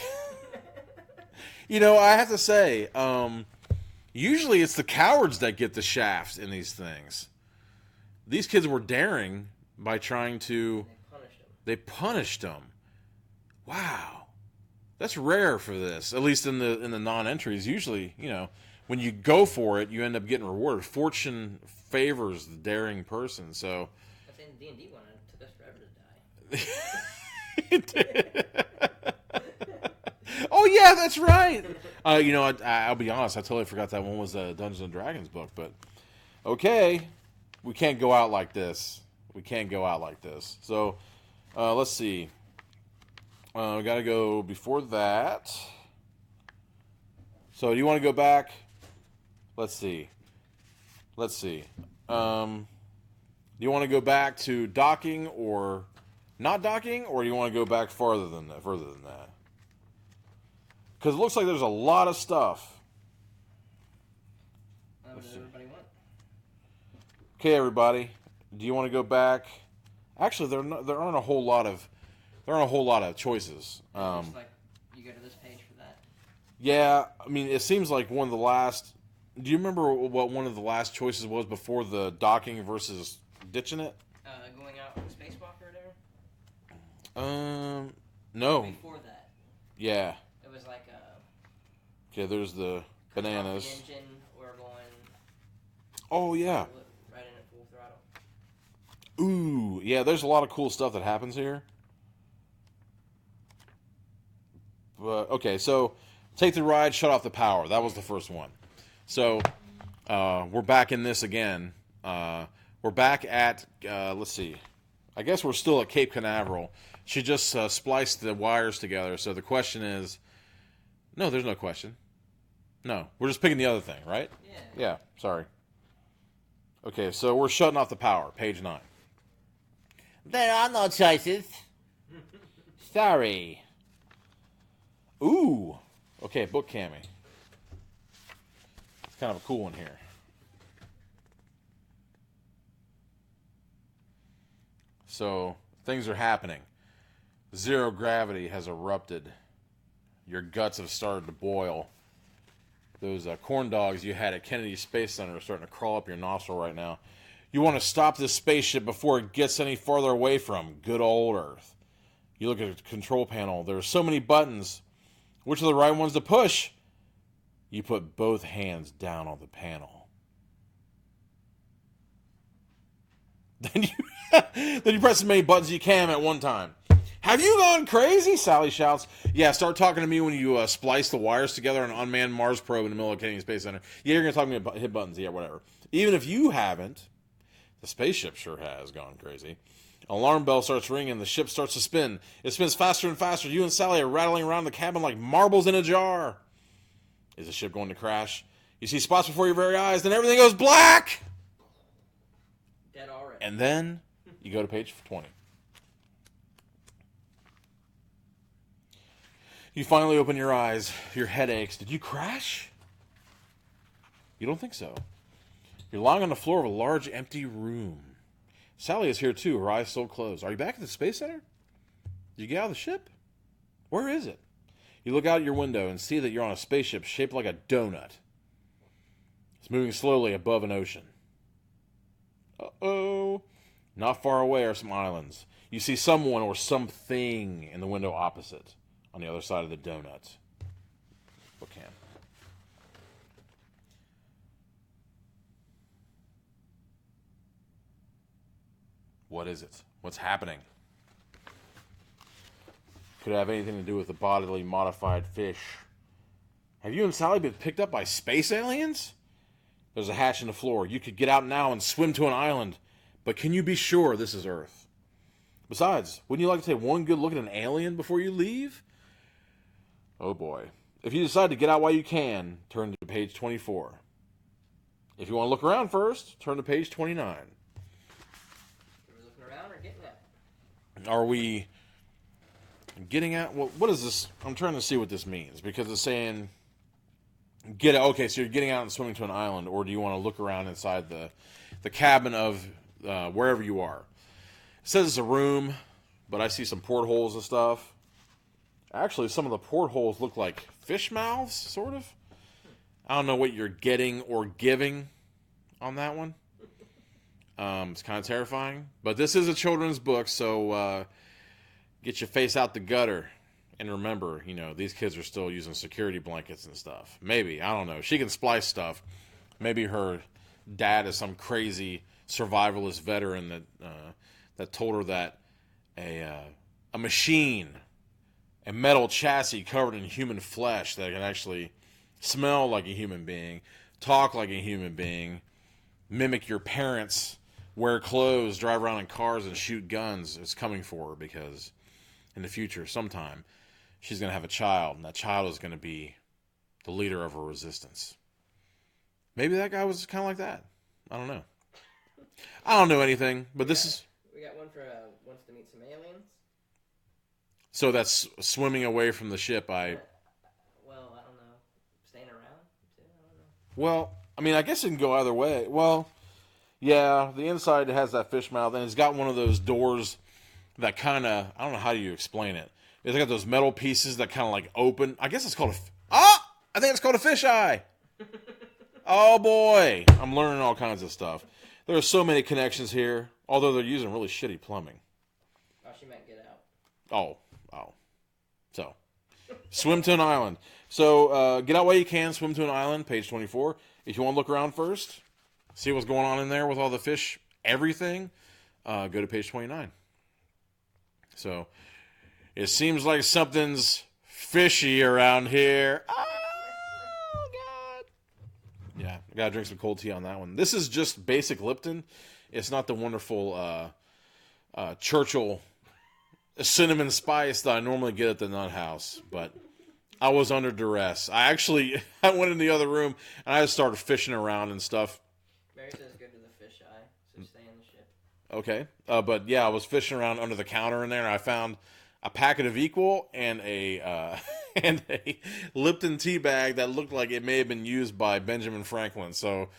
I have to say, usually it's the cowards that get the shafts in these things. These kids were daring by trying to... They punished them. Wow. That's rare for this, at least in the non-entries. Usually, when you go for it, you end up getting rewarded. Fortune favors the daring person, so... That's in the D&D one, it took us forever to die. It did. Oh, yeah, that's right. I'll be honest, I totally forgot that one was a Dungeons & Dragons book, but... Okay, we can't go out like this. So, let's see. We got to go before that. So do you want to go back? Let's see. Do you want to go back to docking or not docking, or do you want to go back further than that? Because it looks like there's a lot of stuff. What does everybody want? Okay, everybody. Do you want to go back? Actually, there aren't a whole lot of choices. Looks like you go to this page for that. Yeah, I mean, it seems like one of the last. Do you remember what one of the last choices was before the docking versus ditching it? Going out with a spacewalk or whatever. No. Before that. Yeah. It was like Okay, there's the bananas. The engine or going. Oh yeah. Right in at full throttle. Ooh, yeah. There's a lot of cool stuff that happens here. But okay, so take the ride, shut off the power. That was the first one. So we're back in this again. We're back at let's see. I guess we're still at Cape Canaveral. She just spliced the wires together. So the question is, no, there's no question. No, we're just picking the other thing, right? Yeah. Yeah. Sorry. Okay, so we're shutting off the power. Page 9. There are no choices. Sorry. Ooh. Okay, book Cammy. It's kind of a cool one here. So, things are happening. Zero gravity has erupted. Your guts have started to boil. Those corn dogs you had at Kennedy Space Center are starting to crawl up your nostril right now. You want to stop this spaceship before it gets any farther away from good old Earth. You look at the control panel. There are so many buttons. Which are the right ones to push? You put both hands down on the panel. Then you press as many buttons as you can at one time. Have you gone crazy? Sally shouts. Yeah, start talking to me when you splice the wires together on an unmanned Mars probe in the middle of Kennedy Space Center. Yeah, you're going to talk to me about hit buttons. Yeah, whatever. Even if you haven't, the spaceship sure has gone crazy. Alarm bell starts ringing. The ship starts to spin. It spins faster and faster. You and Sally are rattling around the cabin like marbles in a jar. Is the ship going to crash? You see spots before your very eyes. Then everything goes black. Dead already. And then you go to page 20. You finally open your eyes. Your head aches. Did you crash? You don't think so. You're lying on the floor of a large empty room. Sally is here too, her eyes still closed. Are you back at the Space Center? Did you get out of the ship? Where is it? You look out your window and see that you're on a spaceship shaped like a donut. It's moving slowly above an ocean. Uh-oh. Not far away are some islands. You see someone or something in the window opposite, on the other side of the donut. What can? What is it? What's happening? Could it have anything to do with the bodily modified fish? Have you and Sally been picked up by space aliens? There's a hatch in the floor. You could get out now and swim to an island. But can you be sure this is Earth? Besides, wouldn't you like to take one good look at an alien before you leave? Oh boy. If you decide to get out while you can, turn to page 24. If you want to look around first, turn to page 29. Are we looking around or getting out? Are we getting out? Well, what is this? I'm trying to see what this means, because it's saying get out. Okay, so you're getting out and swimming to an island, or do you want to look around inside the cabin of wherever you are? It says it's a room, but I see some portholes and stuff. Actually, some of the portholes look like fish mouths, sort of. I don't know what you're getting or giving on that one. It's kind of terrifying. But this is a children's book, so get your face out the gutter. And remember, these kids are still using security blankets and stuff. Maybe. I don't know. She can splice stuff. Maybe her dad is some crazy survivalist veteran that told her that a machine, a metal chassis covered in human flesh that can actually smell like a human being, talk like a human being, mimic your parents, wear clothes, drive around in cars, and shoot guns is coming for her because in the future, sometime, she's going to have a child, and that child is going to be the leader of her resistance. Maybe that guy was kind of like that. I don't know. I don't know anything, but this is... We got one for wants to meet some aliens. So that's swimming away from the ship. Well, I don't know. Staying around? Too? I don't know. Well, I mean, I guess it can go either way. Well, yeah, the inside has that fish mouth, and it's got one of those doors that kind of... I don't know how you explain it. It's got those metal pieces that kind of like open. I guess it's called I think it's called a fisheye. Oh, boy. I'm learning all kinds of stuff. There are so many connections here, although they're using really shitty plumbing. Oh, she might get out. Oh. So, swim to an island. So, get out while you can, swim to an island, page 24. If you want to look around first, see what's going on in there with all the fish, everything, go to page 29. So, it seems like something's fishy around here. Oh, God. Yeah, I gotta drink some cold tea on that one. This is just basic Lipton. It's not the wonderful Churchill cinnamon spice that I normally get at the Nut House, but I was under duress. I went in the other room and I just started fishing around and stuff. Mary says go to the fish eye, so stay in the ship. Okay, but yeah, I was fishing around under the counter in there, and I found a packet of Equal and a Lipton tea bag that looked like it may have been used by Benjamin Franklin. So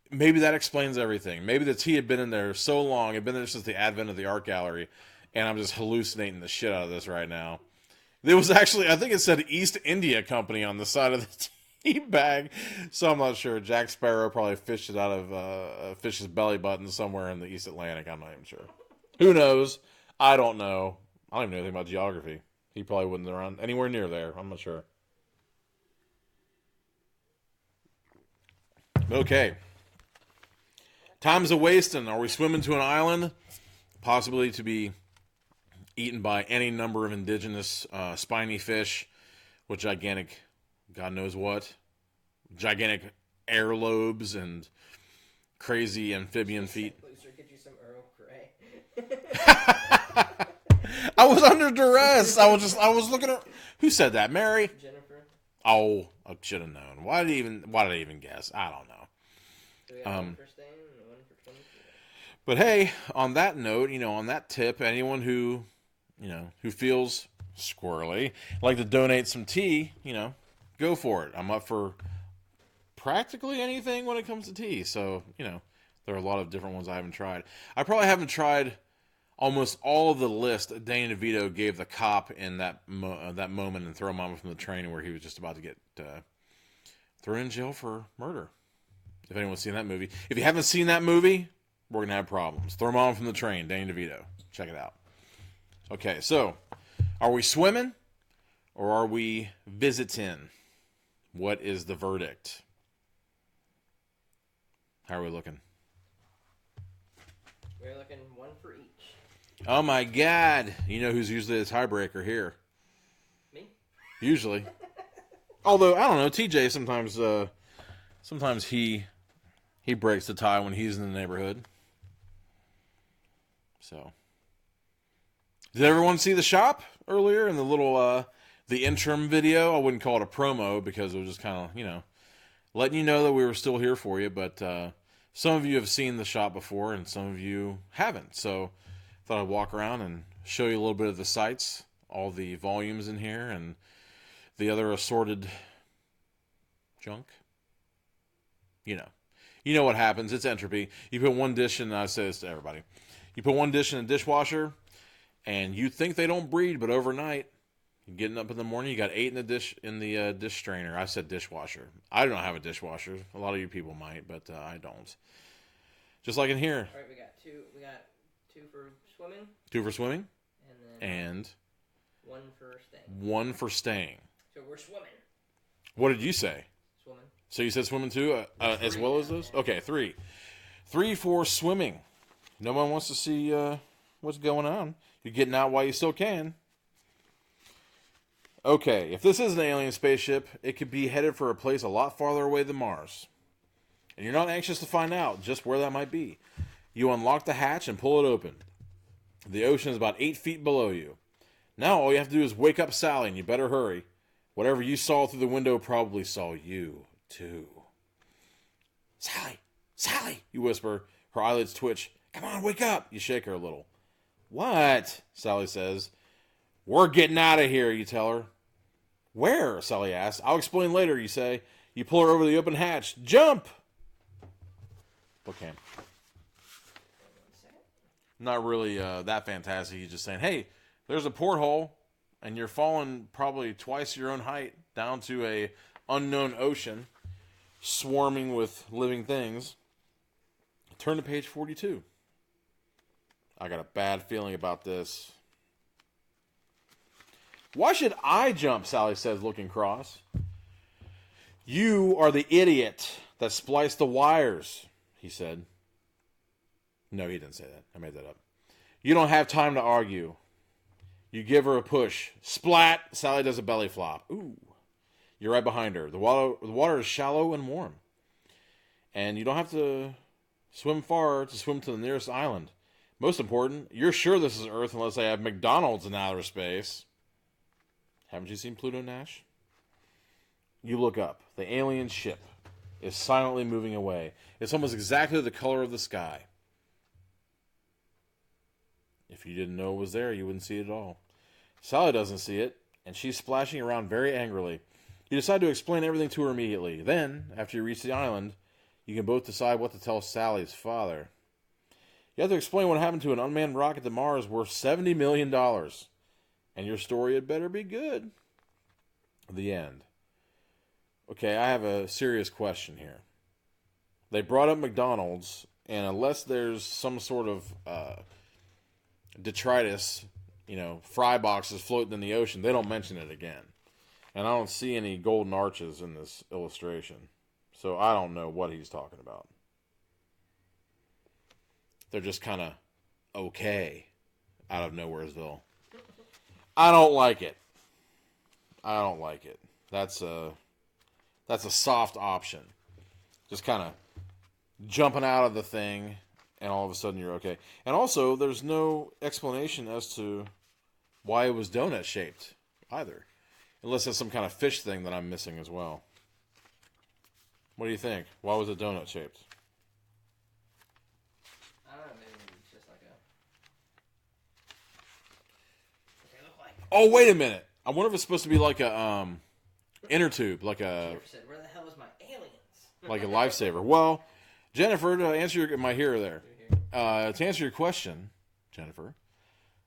maybe that explains everything. Maybe the tea had been in there so long, it had been there since the advent of the art gallery, and I'm just hallucinating the shit out of this right now. There was actually, I think it said East India Company on the side of the tea bag, so I'm not sure. Jack Sparrow probably fished it out of a fish's belly button somewhere in the East Atlantic. I'm not even sure. Who knows? I don't know. I don't even know anything about geography. He probably wouldn't have run anywhere near there. I'm not sure. Okay. Time's a wasting. Are we swimming to an island? Possibly to be eaten by any number of indigenous spiny fish with gigantic, God knows what, gigantic air lobes and crazy amphibian feet. Loser, get you some Earl Grey. I was under duress. I was looking at... Who said that? Mary? Jennifer. Oh, I should have known. Why did I even guess? I don't know. So we got one for staying and one for 22. But hey, on that note, on that tip, anyone who feels squirrely, like to donate some tea, go for it. I'm up for practically anything when it comes to tea. So, there are a lot of different ones I haven't tried. I probably haven't tried almost all of the list that Danny DeVito gave the cop in that moment in Throw Mama from the Train, where he was just about to get thrown in jail for murder. If anyone's seen that movie. If you haven't seen that movie, we're going to have problems. Throw Mama from the Train, Danny DeVito. Check it out. Okay, so, are we swimming or are we visiting? What is the verdict? How are we looking? We're looking one for each. Oh my God. You know who's usually the tiebreaker here? Me? Usually. Although, I don't know, TJ sometimes he breaks the tie when he's in the neighborhood. So... Did everyone see the shop earlier in the little, the interim video? I wouldn't call it a promo because it was just kind of, letting you know that we were still here for you. But some of you have seen the shop before and some of you haven't. So I thought I'd walk around and show you a little bit of the sites, all the volumes in here, and the other assorted junk. You know what happens. It's entropy. You put one dish in, I say this to everybody. You put one dish in a dishwasher, and you think they don't breed, but overnight, you're getting up in the morning, you got 8 in the dish strainer. I said dishwasher. I don't have a dishwasher. A lot of you people might, but I don't. Just like in here. All right, we got two for swimming. 2 for swimming. And one for staying. 1 for staying. So we're swimming. What did you say? Swimming. So you said swimming too, as well as those? Okay, 3. 3 for swimming. No one wants to see what's going on. You're getting out while you still can. Okay, if this is an alien spaceship, it could be headed for a place a lot farther away than Mars. And you're not anxious to find out just where that might be. You unlock the hatch and pull it open. The ocean is about 8 feet below you. Now all you have to do is wake up Sally, and you better hurry. Whatever you saw through the window probably saw you, too. Sally! Sally! You whisper. Her eyelids twitch. Come on, wake up! You shake her a little. What? Sally says. We're getting out of here, you tell her. Where? Sally asks. I'll explain later, you say. You pull her over the open hatch. Jump! Okay. Not really that fantastic. He's just saying, hey, there's a porthole, and you're falling probably twice your own height down to a unknown ocean swarming with living things. Turn to page 42. I got a bad feeling about this. Why should I jump, Sally says, looking cross. You are the idiot that spliced the wires, he said. No, he didn't say that. I made that up. You don't have time to argue. You give her a push. Splat! Sally does a belly flop. Ooh. You're right behind her. The water is shallow and warm. And you don't have to swim far to swim to the nearest island. Most important, you're sure this is Earth unless they have McDonald's in outer space. Haven't you seen Pluto Nash? You look up. The alien ship is silently moving away. It's almost exactly the color of the sky. If you didn't know it was there, you wouldn't see it at all. Sally doesn't see it, and she's splashing around very angrily. You decide to explain everything to her immediately. Then, after you reach the island, you can both decide what to tell Sally's father. You have to explain what happened to an unmanned rocket to Mars worth $70 million. And your story had better be good. The end. Okay, I have a serious question here. They brought up McDonald's, and unless there's some sort of detritus, fry boxes floating in the ocean, they don't mention it again. And I don't see any golden arches in this illustration. So I don't know what he's talking about. They're just kind of okay out of Nowheresville. I don't like it. I don't like it. That's a soft option. Just kind of jumping out of the thing, and all of a sudden you're okay. And also, there's no explanation as to why it was donut-shaped either. Unless it's some kind of fish thing that I'm missing as well. What do you think? Why was it donut-shaped? I don't know, maybe it's just like a... What's it look like? Oh, wait a minute. I wonder if it's supposed to be like a inner tube, like a... Jennifer said, where the hell is my aliens? like a lifesaver. Well, Jennifer, to answer your... My hero there. To answer your question, Jennifer,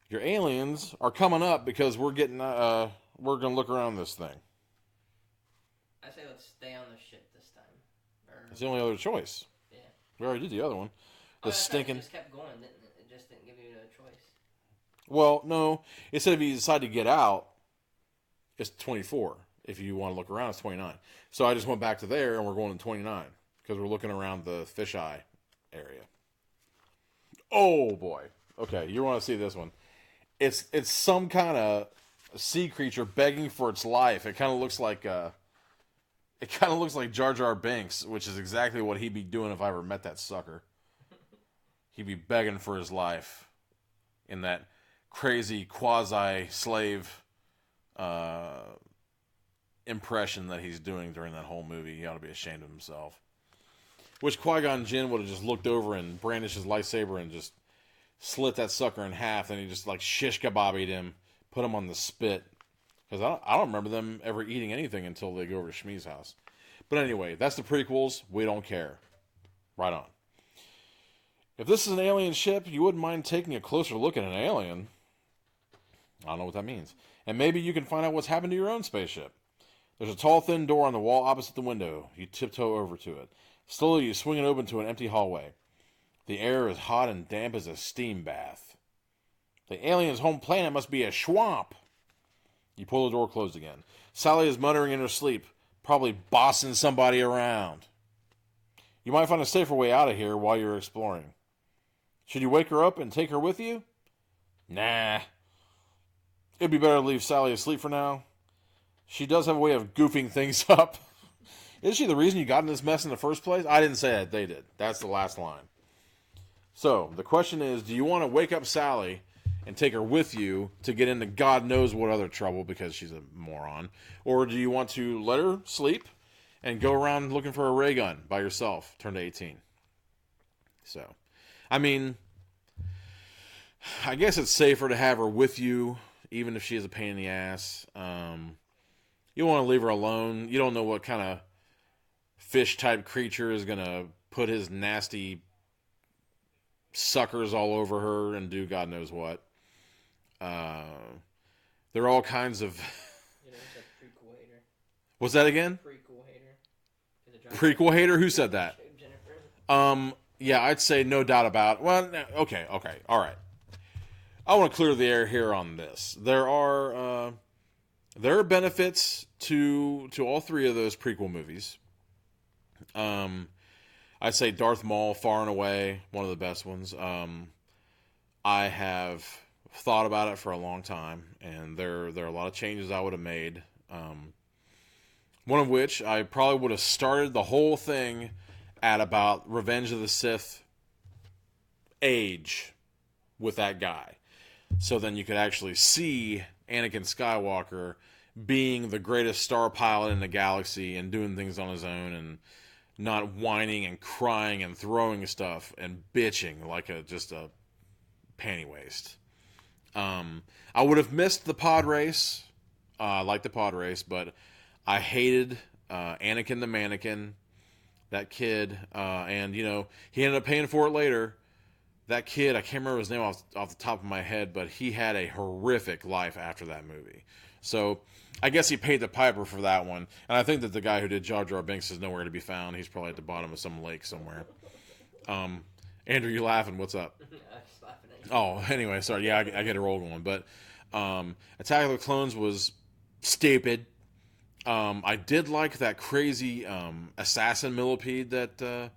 your aliens are coming up because we're getting... we're going to look around this thing. I say let's stay on the ship this time. It's the only other choice. Yeah. We already did the other one. The stinking... It just kept going, didn't it? It just didn't give you a choice. Well, no. It said if you decide to get out, it's 24. If you want to look around, it's 29. So I just went back to there, and we're going to 29. Because we're looking around the fisheye area. Oh, boy. Okay, you want to see this one. It's some kind of sea creature begging for its life. It kind of looks like... It kind of looks like Jar Jar Binks, which is exactly what he'd be doing if I ever met that sucker. He'd be begging for his life in that crazy quasi-slave impression that he's doing during that whole movie. He ought to be ashamed of himself. Wish Qui-Gon Jinn would have just looked over and brandished his lightsaber and just slit that sucker in half, and he just like shish kebabbied him, put him on the spit. Because I don't remember them ever eating anything until they go over to Shmi's house. But anyway, that's the prequels. We don't care. Right on. If this is an alien ship, you wouldn't mind taking a closer look at an alien. I don't know what that means. And maybe you can find out what's happened to your own spaceship. There's a tall, thin door on the wall opposite the window. You tiptoe over to it. Slowly, you swing it open to an empty hallway. The air is hot and damp as a steam bath. The alien's home planet must be a swamp. You pull the door closed again. Sally is muttering in her sleep, probably bossing somebody around. You might find a safer way out of here while you're exploring. Should you wake her up and take her with you? Nah. It'd be better to leave Sally asleep for now. She does have a way of goofing things up. Is she the reason you got in this mess in the first place? I didn't say that. They did. That's the last line. So, the question is, do you want to wake up Sally and take her with you to get into God knows what other trouble because she's a moron? Or do you want to let her sleep and go around looking for a ray gun by yourself, turn to 18? So, I mean, I guess it's safer to have her with you, even if she is a pain in the ass. You want to leave her alone. You don't know what kind of fish-type creature is going to put his nasty suckers all over her and do God knows what. There are all kinds of... You know, he's a prequel hater. What's that again? Prequel hater. Prequel hater? Who said that? Jennifer. Yeah, I'd say no doubt about it. Well, okay, all right. I want to clear the air here on this. There are benefits to all three of those prequel movies. I'd say Darth Maul, far and away, one of the best ones. I have thought about it for a long time, and there are a lot of changes I would have made. One of which, I probably would have started the whole thing at about Revenge of the Sith age with that guy. So then you could actually see Anakin Skywalker being the greatest star pilot in the galaxy and doing things on his own and not whining and crying and throwing stuff and bitching like just a panty waste. I would have missed the pod race. I like the pod race, but I hated Anakin the Mannequin, that kid, and he ended up paying for it later. That kid, I can't remember his name off the top of my head, but he had a horrific life after that movie. So I guess he paid the piper for that one. And I think that the guy who did Jar Jar Binks is nowhere to be found. He's probably at the bottom of some lake somewhere. Andrew, you laughing? What's up? I'm just laughing at you. Oh, anyway, sorry. Yeah, I get a roll going. But Attack of the Clones was stupid. I did like that crazy assassin millipede that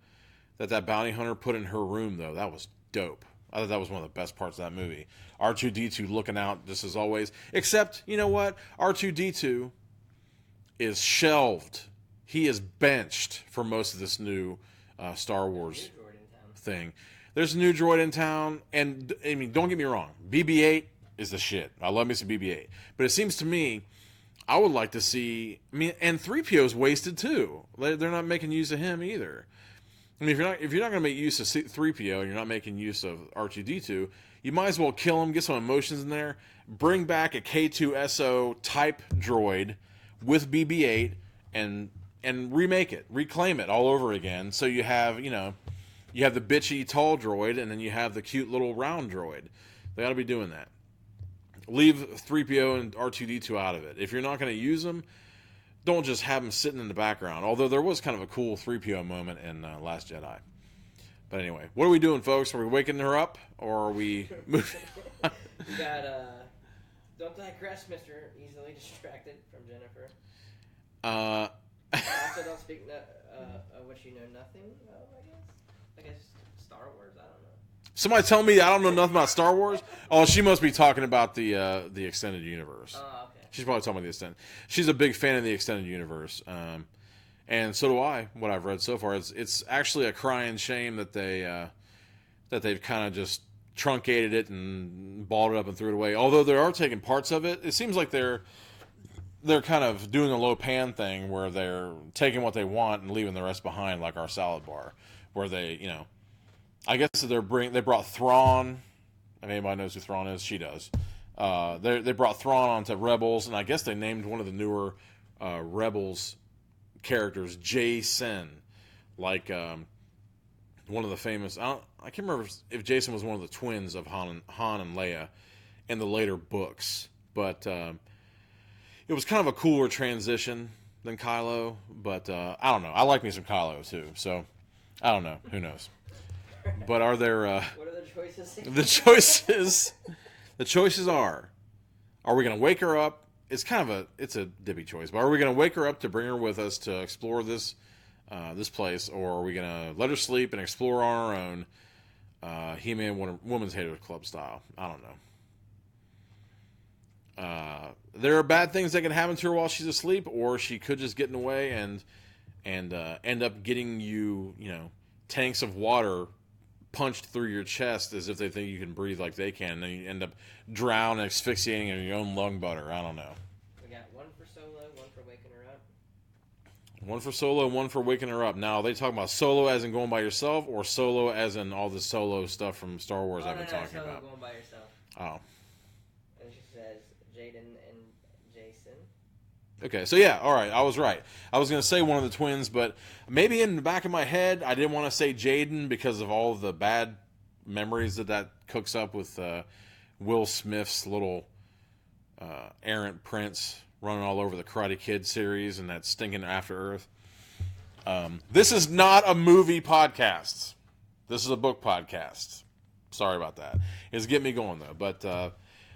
bounty hunter put in her room, though. That was dope. I thought that was one of the best parts of that movie. R2-D2 looking out just as always. Except, you know what? R2-D2 is shelved. He is benched for most of this new Star Wars thing. There's a new droid in town, and I mean, don't get me wrong. BB-8 is the shit. I love me some BB-8. But it seems to me, I would like to see... I mean, and 3PO's wasted too. They're not making use of him either. I mean, if you're not going to make use of 3PO and you're not making use of R2-D2, you might as well kill him, get some emotions in there, bring back a K2SO type droid with BB-8 and remake it, reclaim it all over again. So you have, you have the bitchy tall droid and then you have the cute little round droid. They ought to be doing that. Leave 3PO and R2-D2 out of it. If you're not going to use them, don't just have them sitting in the background. Although there was kind of a cool 3PO moment in Last Jedi. But anyway, what are we doing, folks? Are we waking her up, or are we moving? You got, don't digress, Mr. Easily Distracted from Jennifer. Also, don't speak what you know nothing of, I guess Star Wars, I don't know. Somebody tell me I don't know nothing about Star Wars? Oh, she must be talking about the extended universe. Oh, okay. She's probably talking about the extended. She's a big fan of the extended universe. And so do I. What I've read so far, it's actually a crying shame that they've kind of just truncated it and balled it up and threw it away. Although they are taking parts of it, it seems like they're kind of doing a low pan thing where they're taking what they want and leaving the rest behind, like our salad bar, where they, I guess they brought Thrawn. If anybody knows who Thrawn is, she does. They brought Thrawn onto Rebels, and I guess they named one of the newer Rebels characters Jason, like one of the famous. I can't remember if Jason was one of the twins of Han and Leia in the later books, but it was kind of a cooler transition than Kylo. But I don't know. I like me some Kylo too, so I don't know. Who knows? But are there? What are the choices? The choices are we going to wake her up? It's a dippy choice, but are we going to wake her up to bring her with us to explore this place, or are we going to let her sleep and explore on our own, He-Man Woman's Hater Club style? I don't know. There are bad things that can happen to her while she's asleep, or she could just get in the way and end up getting you tanks of water punched through your chest as if they think you can breathe like they can, and then you end up drowning and asphyxiating in your own lung butter. I don't know. We got one for Solo, one for waking her up. One for Solo, one for waking her up. Now, are they talking about Solo as in going by yourself, or Solo as in all the Solo stuff from Star Wars I've been talking Solo about? Going by yourself. Oh. And she says Jaden and Jason. Okay, so yeah, all right, I was right. I was going to say one of the twins, but maybe in the back of my head, I didn't want to say Jaden because of all of the bad memories that cooks up with Will Smith's little errant prince running all over the Karate Kid series and that stinking After Earth. This is not a movie podcast. This is a book podcast. Sorry about that. It's getting me going, though, but...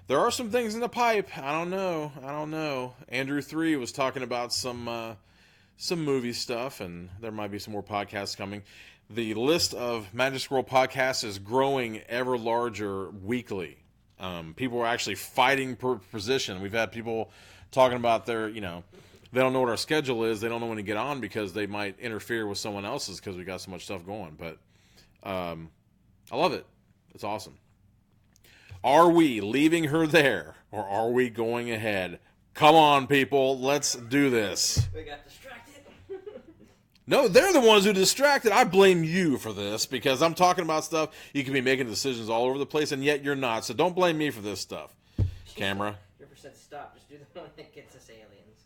there are some things in the pipe. I don't know. Andrew 3 was talking about some movie stuff, and there might be some more podcasts coming. The list of Magic Scroll podcasts is growing ever larger weekly. People are actually fighting per position. We've had people talking about their, they don't know what our schedule is. They don't know when to get on because they might interfere with someone else's because we got so much stuff going. But I love it. It's awesome. Are we leaving her there, or are we going ahead? Come on, people. Let's do this. We got distracted. No, they're the ones who distracted. I blame you for this, because I'm talking about stuff. You can be making decisions all over the place, and yet you're not. So don't blame me for this stuff. Camera. River said stop. Just do the one that gets us aliens.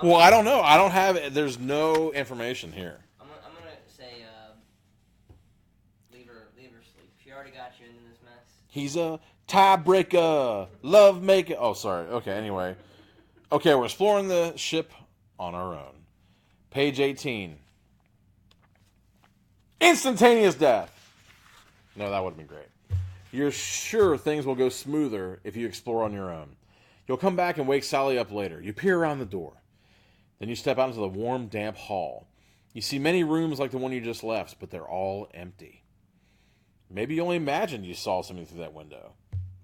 Well, I don't know. I don't have... There's no information here. I'm gonna say leave her sleep. She already got you into this mess. He's a tiebreaker, love maker. Oh, sorry. Okay, anyway. Okay, we're exploring the ship on our own. Page 18. Instantaneous death. No, that would have been great. You're sure things will go smoother if you explore on your own. You'll come back and wake Sally up later. You peer around the door. Then you step out into the warm, damp hall. You see many rooms like the one you just left, but they're all empty. Maybe you only imagined you saw something through that window.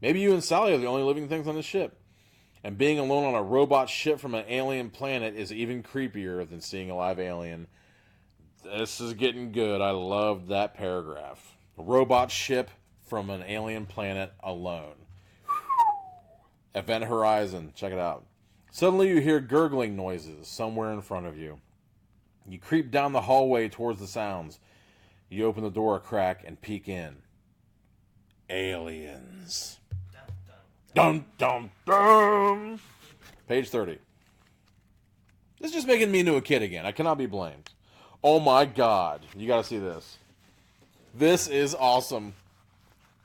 Maybe you and Sally are the only living things on the ship. And being alone on a robot ship from an alien planet is even creepier than seeing a live alien. This is getting good. I loved that paragraph. A robot ship from an alien planet alone. Event Horizon. Check it out. Suddenly you hear gurgling noises somewhere in front of you. You creep down the hallway towards the sounds. You open the door a crack and peek in. Aliens. Dun, dun, dun. Page 30. This is just making me into a kid again. I cannot be blamed. Oh my God. You gotta see this. This is awesome.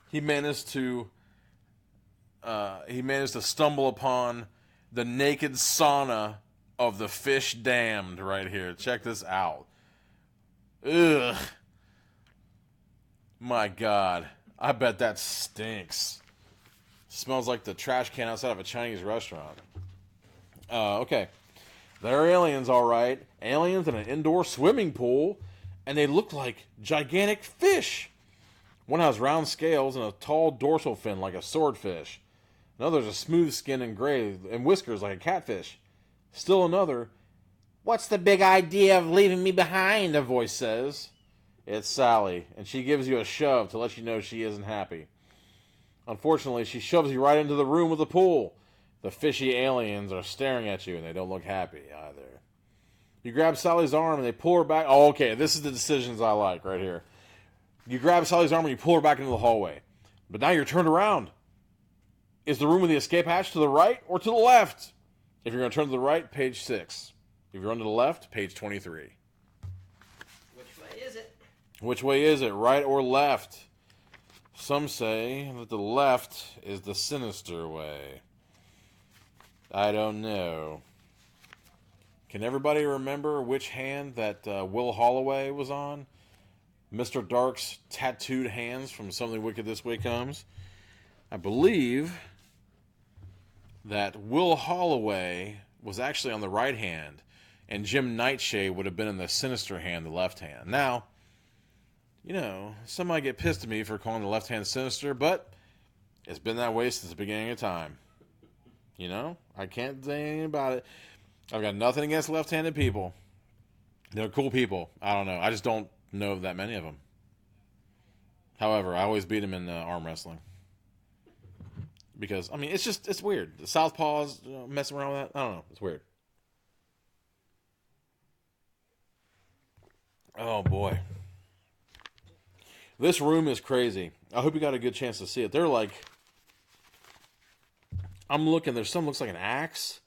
He managed to stumble upon the naked sauna of the fish damned right here. Check this out. Ugh. My God. I bet that stinks. Smells like the trash can outside of a Chinese restaurant. Okay. They're aliens, all right. Aliens in an indoor swimming pool. And they look like gigantic fish. One has round scales and a tall dorsal fin like a swordfish. Another has a smooth skin and gray and whiskers like a catfish. Still another. What's the big idea of leaving me behind? A voice says. It's Sally, and she gives you a shove to let you know she isn't happy. Unfortunately, she shoves you right into the room with the pool. The fishy aliens are staring at you, and they don't look happy either. You grab Sally's arm, and they pull her back. Oh, okay, this is the decisions I like right here. You grab Sally's arm, and you pull her back into the hallway. But now you're turned around. Is the room with the escape hatch to the right or to the left? If you're going to turn to the right, page 6. If you run to the left, page 23. Which way is it? Which way is it, right or left? Some say that the left is the sinister way. I don't know. Can everybody remember which hand that Will Holloway was on? Mr. Dark's tattooed hands from Something Wicked This Way Comes. I believe that Will Holloway was actually on the right hand, and Jim Nightshade would have been in the sinister hand, the left hand. Now, some might get pissed at me for calling the left hand sinister, but it's been that way since the beginning of time. I can't say anything about it. I've got nothing against left-handed people. They're cool people. I don't know. I just don't know of that many of them. However, I always beat him in arm wrestling. Because, I mean, it's weird. The southpaws, messing around with that, I don't know. It's weird. Oh, boy. This room is crazy. I hope you got a good chance to see it. They're like... I'm looking, there's some looks like an axe.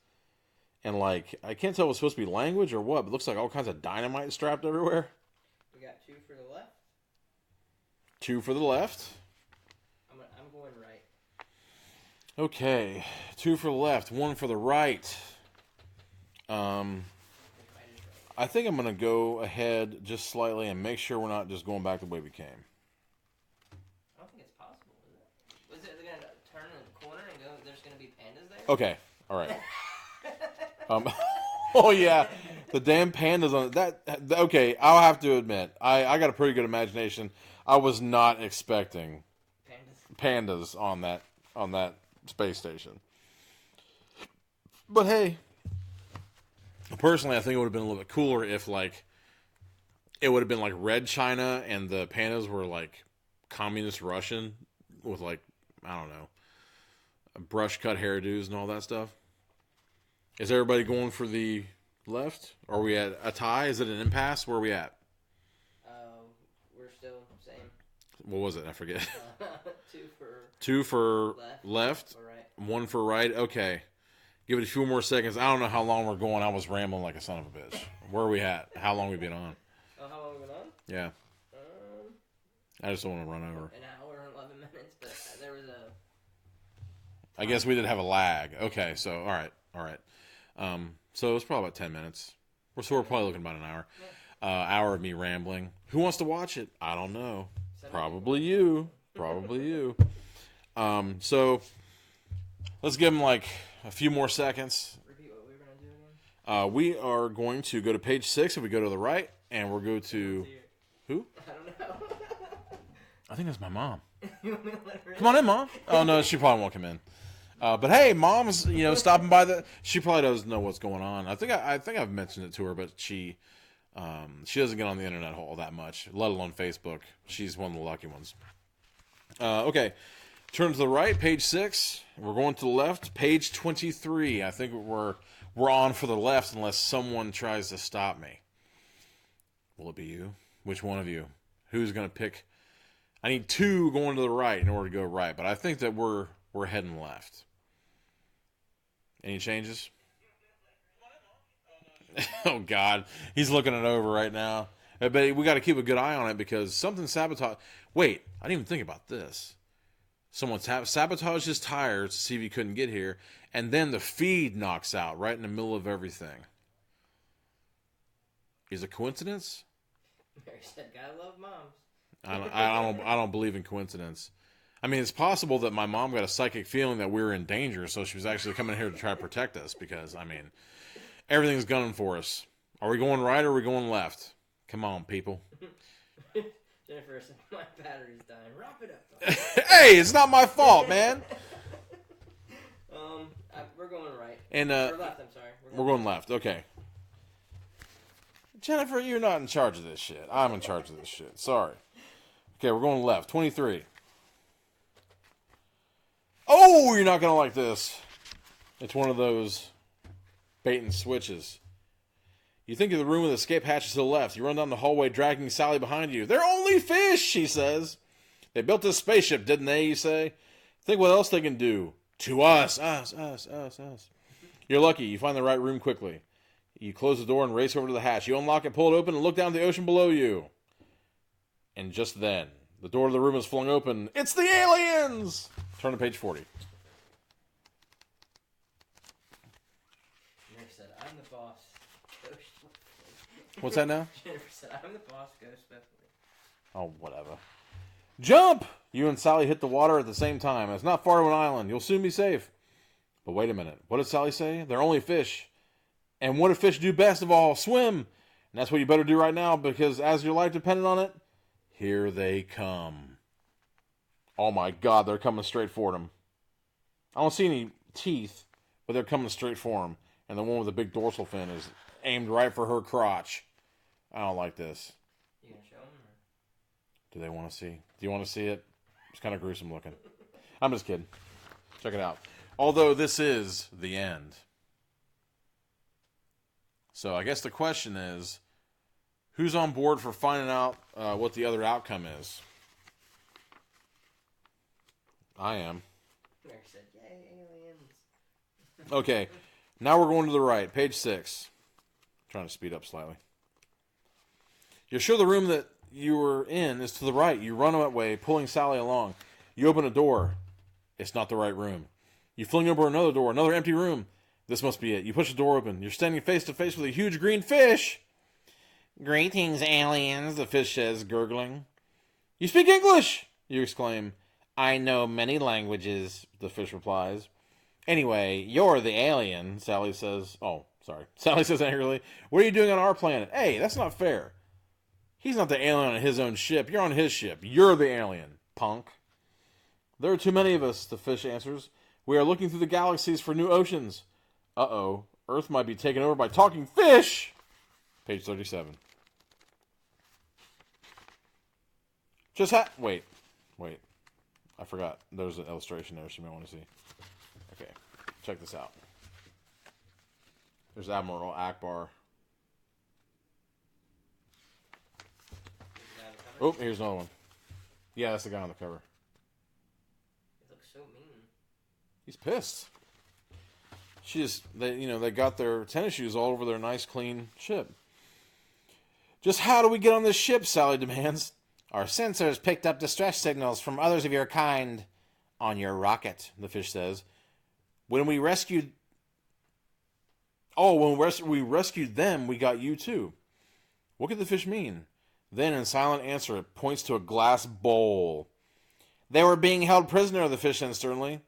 And, like, I can't tell if it's supposed to be language or what, but it looks like all kinds of dynamite strapped everywhere. We got 2 for the left. 2 for the left. I'm going right. Okay. 2 for the left, 1 for the right. I think I'm going to go ahead just slightly and make sure we're not just going back the way we came. I don't think it's possible, is it? Was it going to turn in the corner and go, there's going to be pandas there? Okay. All right. Oh yeah, the damn pandas on that. Okay, I'll have to admit, I got a pretty good imagination. I was not expecting pandas on that space station. But hey, personally, I think it would have been a little bit cooler if like it would have been like Red China and the pandas were like communist Russian with like, I don't know, brush cut hairdos and all that stuff. Is everybody going for the left? Are we at a tie? Is it an impasse? Where are we at? We're still same. What was it? I forget. 2 for... 2 for left, or right. 1 for right. Okay. Give it a few more seconds. I don't know how long we're going. I was rambling like a son of a bitch. Where are we at? How long we been on? Oh, how long we been on? Yeah. I just don't want to run over. An hour and 11 minutes, but there was a... I guess we did have a lag. Okay, so, all right. So it's probably about 10 minutes. So we're probably looking about an hour. Yeah. Hour of me rambling. Who wants to watch it? I don't know. Probably you. Probably you. So let's give them like a few more seconds. Repeat what we were going to do again? We are going to go to page 6 if we go to the right, and we'll go to... Who? I don't know. I think that's my mom. You want me to let her in? Come on in, Mom. Oh, no, she probably won't come in. But hey, Mom's, stopping by she probably doesn't know what's going on. I think I've mentioned it to her, but she doesn't get on the internet all that much, let alone Facebook. She's one of the lucky ones. Okay. Turn to the right, page 6. We're going to the left, page 23. I think we're on for the left unless someone tries to stop me. Will it be you? Which one of you? Who's going to pick? I need 2 going to the right in order to go right, but I think that we're heading left. Any changes? Oh, God. He's looking it over right now. But we got to keep a good eye on it because something sabotaged. Wait, I didn't even think about this. Someone sabotaged his tires to see if he couldn't get here, and then the feed knocks out right in the middle of everything. Is it a coincidence? Mary said, "Gotta love moms." I don't believe in coincidence. I mean, it's possible that my mom got a psychic feeling that we were in danger, so she was actually coming here to try to protect us because, I mean, everything's gunning for us. Are we going right or are we going left? Come on, people. Jennifer said, "My battery's dying. Wrap it up." Hey, it's not my fault, man. We're going right. And Or left, I'm sorry. we're going left. Okay. Jennifer, you're not in charge of this shit. I'm in charge of this shit. Sorry. Okay, we're going left. 23. Oh, you're not going to like this. It's one of those bait and switches. You think of the room with the escape hatches to the left. You run down the hallway dragging Sally behind you. They're only fish, she says. They built this spaceship, didn't they, you say? Think what else they can do. To us. Us. You're lucky. You find the right room quickly. You close the door and race over to the hatch. You unlock it, pull it open, and look down the ocean below you. And just then, the door to the room is flung open. It's the aliens! Turn to page 40. Jennifer said, "I'm the boss. Go swiftly." What's that now? Jennifer said, "I'm the boss. Go swiftly." Oh, whatever. Jump! You and Sally hit the water at the same time. It's not far to an island. You'll soon be safe. But wait a minute. What did Sally say? They're only fish. And what do fish do best of all? Swim! And that's what you better do right now, because as your life depended on it, here they come. Oh my God, they're coming straight for them. I don't see any teeth, but they're coming straight for them. And the one with the big dorsal fin is aimed right for her crotch. I don't like this. You gonna show them? Do they want to see? Do you want to see it? It's kind of gruesome looking. I'm just kidding. Check it out. Although this is the end. So I guess the question is, who's on board for finding out what the other outcome is? I am. Mary said, yay, aliens. Okay, now we're going to the right. Page 6. Trying to speed up slightly. You're sure the room that you were in is to the right. You run away, pulling Sally along. You open a door. It's not the right room. You fling open another door, another empty room. This must be it. You push the door open. You're standing face to face with a huge green fish. Greetings, aliens, the fish says, gurgling. You speak English, you exclaim. I know many languages, the fish replies. Anyway, you're the alien, Sally says. Oh, sorry. Sally says angrily, what are you doing on our planet? Hey, that's not fair. He's not the alien on his own ship. You're on his ship. You're the alien, punk. There are too many of us, the fish answers. We are looking through the galaxies for new oceans. Uh-oh. Earth might be taken over by talking fish. Page 37. Wait. I forgot. There's an illustration there you may want to see. Okay. Check this out. There's Admiral Akbar. Oh, here's another one. Yeah, that's the guy on the cover. He looks so mean. He's pissed. They got their tennis shoes all over their nice, clean ship. Just how do we get on this ship? Sally demands. Our sensors picked up distress signals from others of your kind on your rocket, the fish says. When we rescued them, we got you too. What could the fish mean? Then, in silent answer, it points to a glass bowl. They were being held prisoner, the fish said sternly.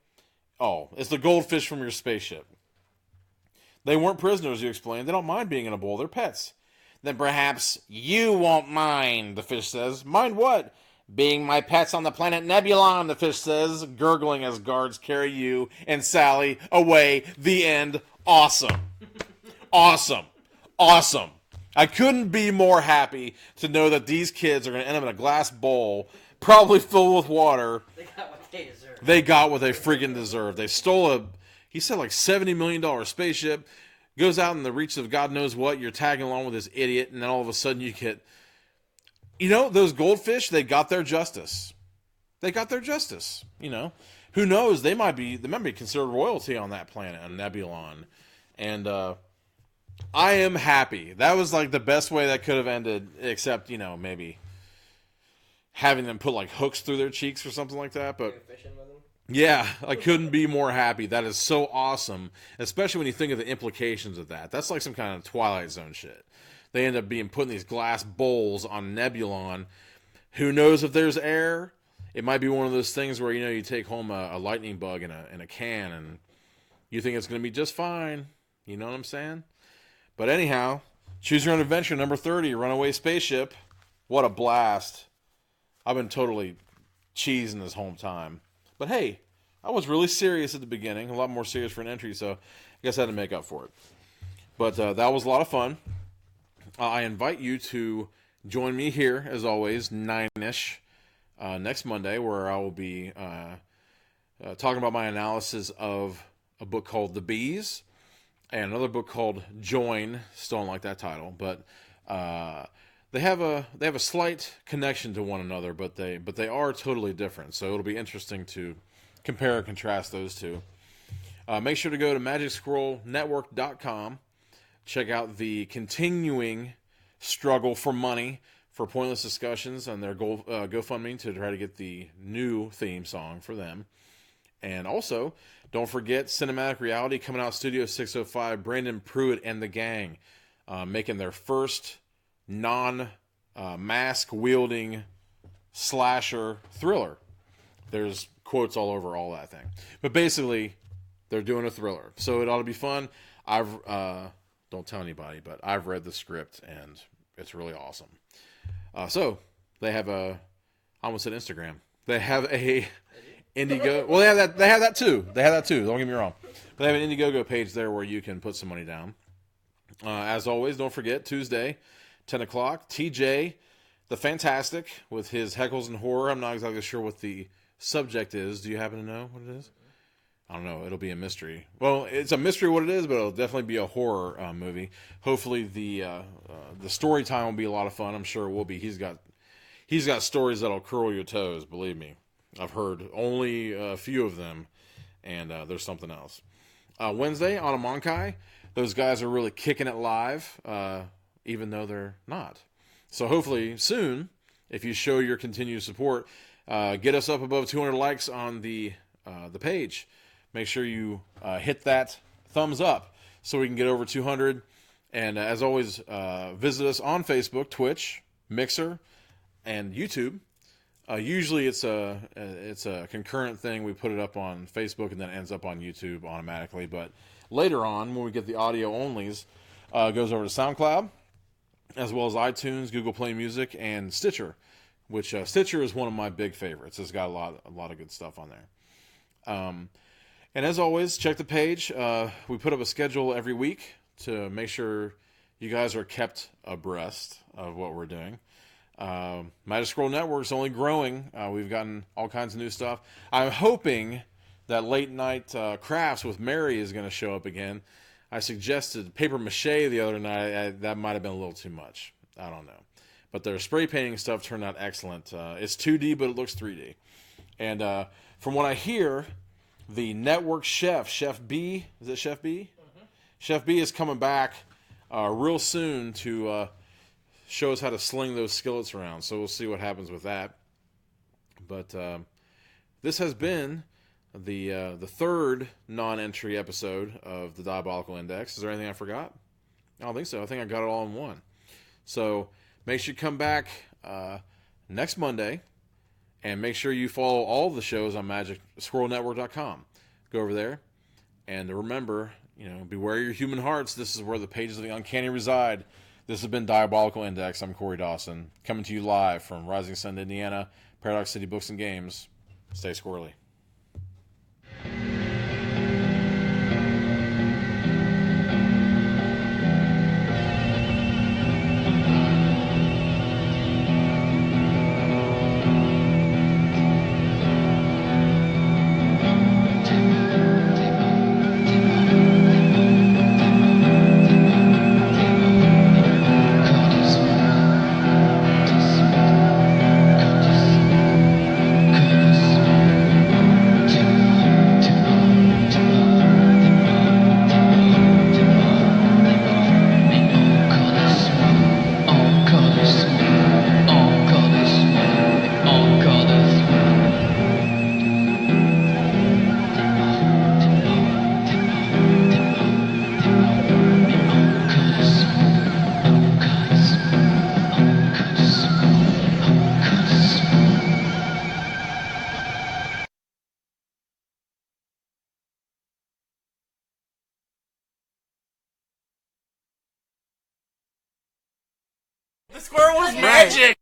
Oh, it's the goldfish from your spaceship. They weren't prisoners, you explained. They don't mind being in a bowl. They're pets. Then perhaps you won't mind, the fish says. Mind what? Being my pets on the planet Nebulon, the fish says, gurgling as guards carry you and Sally away. The end. Awesome. Awesome. Awesome. I couldn't be more happy to know that these kids are going to end up in a glass bowl, probably filled with water. They got what they deserve. They got what they friggin' deserved. They stole he said like $70 million spaceship, goes out in the reach of God knows what, you're tagging along with this idiot, and then all of a sudden you get, those goldfish, they got their justice. They got their justice, Who knows, they might be considered royalty on that planet, on Nebulon. And, I am happy. That was like the best way that could have ended, except, maybe having them put like hooks through their cheeks or something like that. But Fishing with them? yeah, I couldn't be more happy. That is so awesome, especially when you think of the implications of that. That's like some kind of Twilight Zone shit. They end up being put in these glass bowls on Nebulon. Who knows if there's air? It might be one of those things where, you take home a lightning bug in a can and you think it's going to be just fine. You know what I'm saying? But anyhow, Choose Your Own Adventure, number 30, Runaway Spaceship. What a blast. I've been totally cheesing this whole time. But hey, I was really serious at the beginning, a lot more serious for an entry, so I guess I had to make up for it. But that was a lot of fun. I invite you to join me here, as always, 9-ish, next Monday, where I will be talking about my analysis of a book called The Bees, and another book called Join. Still don't like that title, but they have a slight connection to one another, but they are totally different. So it'll be interesting to compare and contrast those two. Make sure to go to MagicScrollNetwork.com. Check out the continuing struggle for money for Pointless Discussions and their GoFundMe to try to get the new theme song for them. And also, don't forget Cinematic Reality coming out Studio 605, Brandon Pruitt and the gang, making their first non-mask-wielding slasher thriller. There's quotes all over all that thing. But basically, they're doing a thriller. So it ought to be fun. Don't tell anybody, but I've read the script, and it's really awesome. So, they have I almost said Instagram. They have a Indiegogo. Well, they have that too. Don't get me wrong. They have an Indiegogo page there where you can put some money down. As always, don't forget, Tuesday, 10 o'clock, TJ, The Fantastic with his Heckles and Horror. I'm not exactly sure what the subject is. Do you happen to know what it is? I don't know. It'll be a mystery. Well, it's a mystery what it is, but it'll definitely be a horror movie. Hopefully the story time will be a lot of fun. I'm sure it will be. He's got stories that'll curl your toes, believe me. I've heard only a few of them, and there's something else. Wednesday, on a Monkai, those guys are really kicking it live, even though they're not. So hopefully soon, if you show your continued support, get us up above 200 likes on the page. Make sure you hit that thumbs up so we can get over 200. And as always, visit us on Facebook, Twitch, Mixer, and YouTube. Usually it's a concurrent thing. We put it up on Facebook and then it ends up on YouTube automatically. But later on, when we get the audio onlys, it goes over to SoundCloud, as well as iTunes, Google Play Music, and Stitcher, which Stitcher is one of my big favorites. It's got a lot of good stuff on there. And as always, check the page. We put up a schedule every week to make sure you guys are kept abreast of what we're doing. Magic Scroll Network is only growing. We've gotten all kinds of new stuff. I'm hoping that Late Night Crafts with Mary is going to show up again. I suggested paper mache the other night. That might have been a little too much. I don't know. But their spray painting stuff turned out excellent. It's 2D, but it looks 3D. And from what I hear, the network chef, Chef B, is it Chef B? Mm-hmm. Chef B is coming back real soon to show us how to sling those skillets around. So we'll see what happens with that. But this has been the third non-entry episode of the Diabolical Index. Is there anything I forgot? I don't think so. I think I got it all in one. So make sure you come back next Monday. And make sure you follow all the shows on MagicScrollNetwork.com. Go over there. And remember, beware your human hearts. This is where the pages of the uncanny reside. This has been Diabolical Index. I'm Corey Dawson, coming to you live from Rising Sun, Indiana, Paradox City Books and Games. Stay squirrely. The squirrel was magic!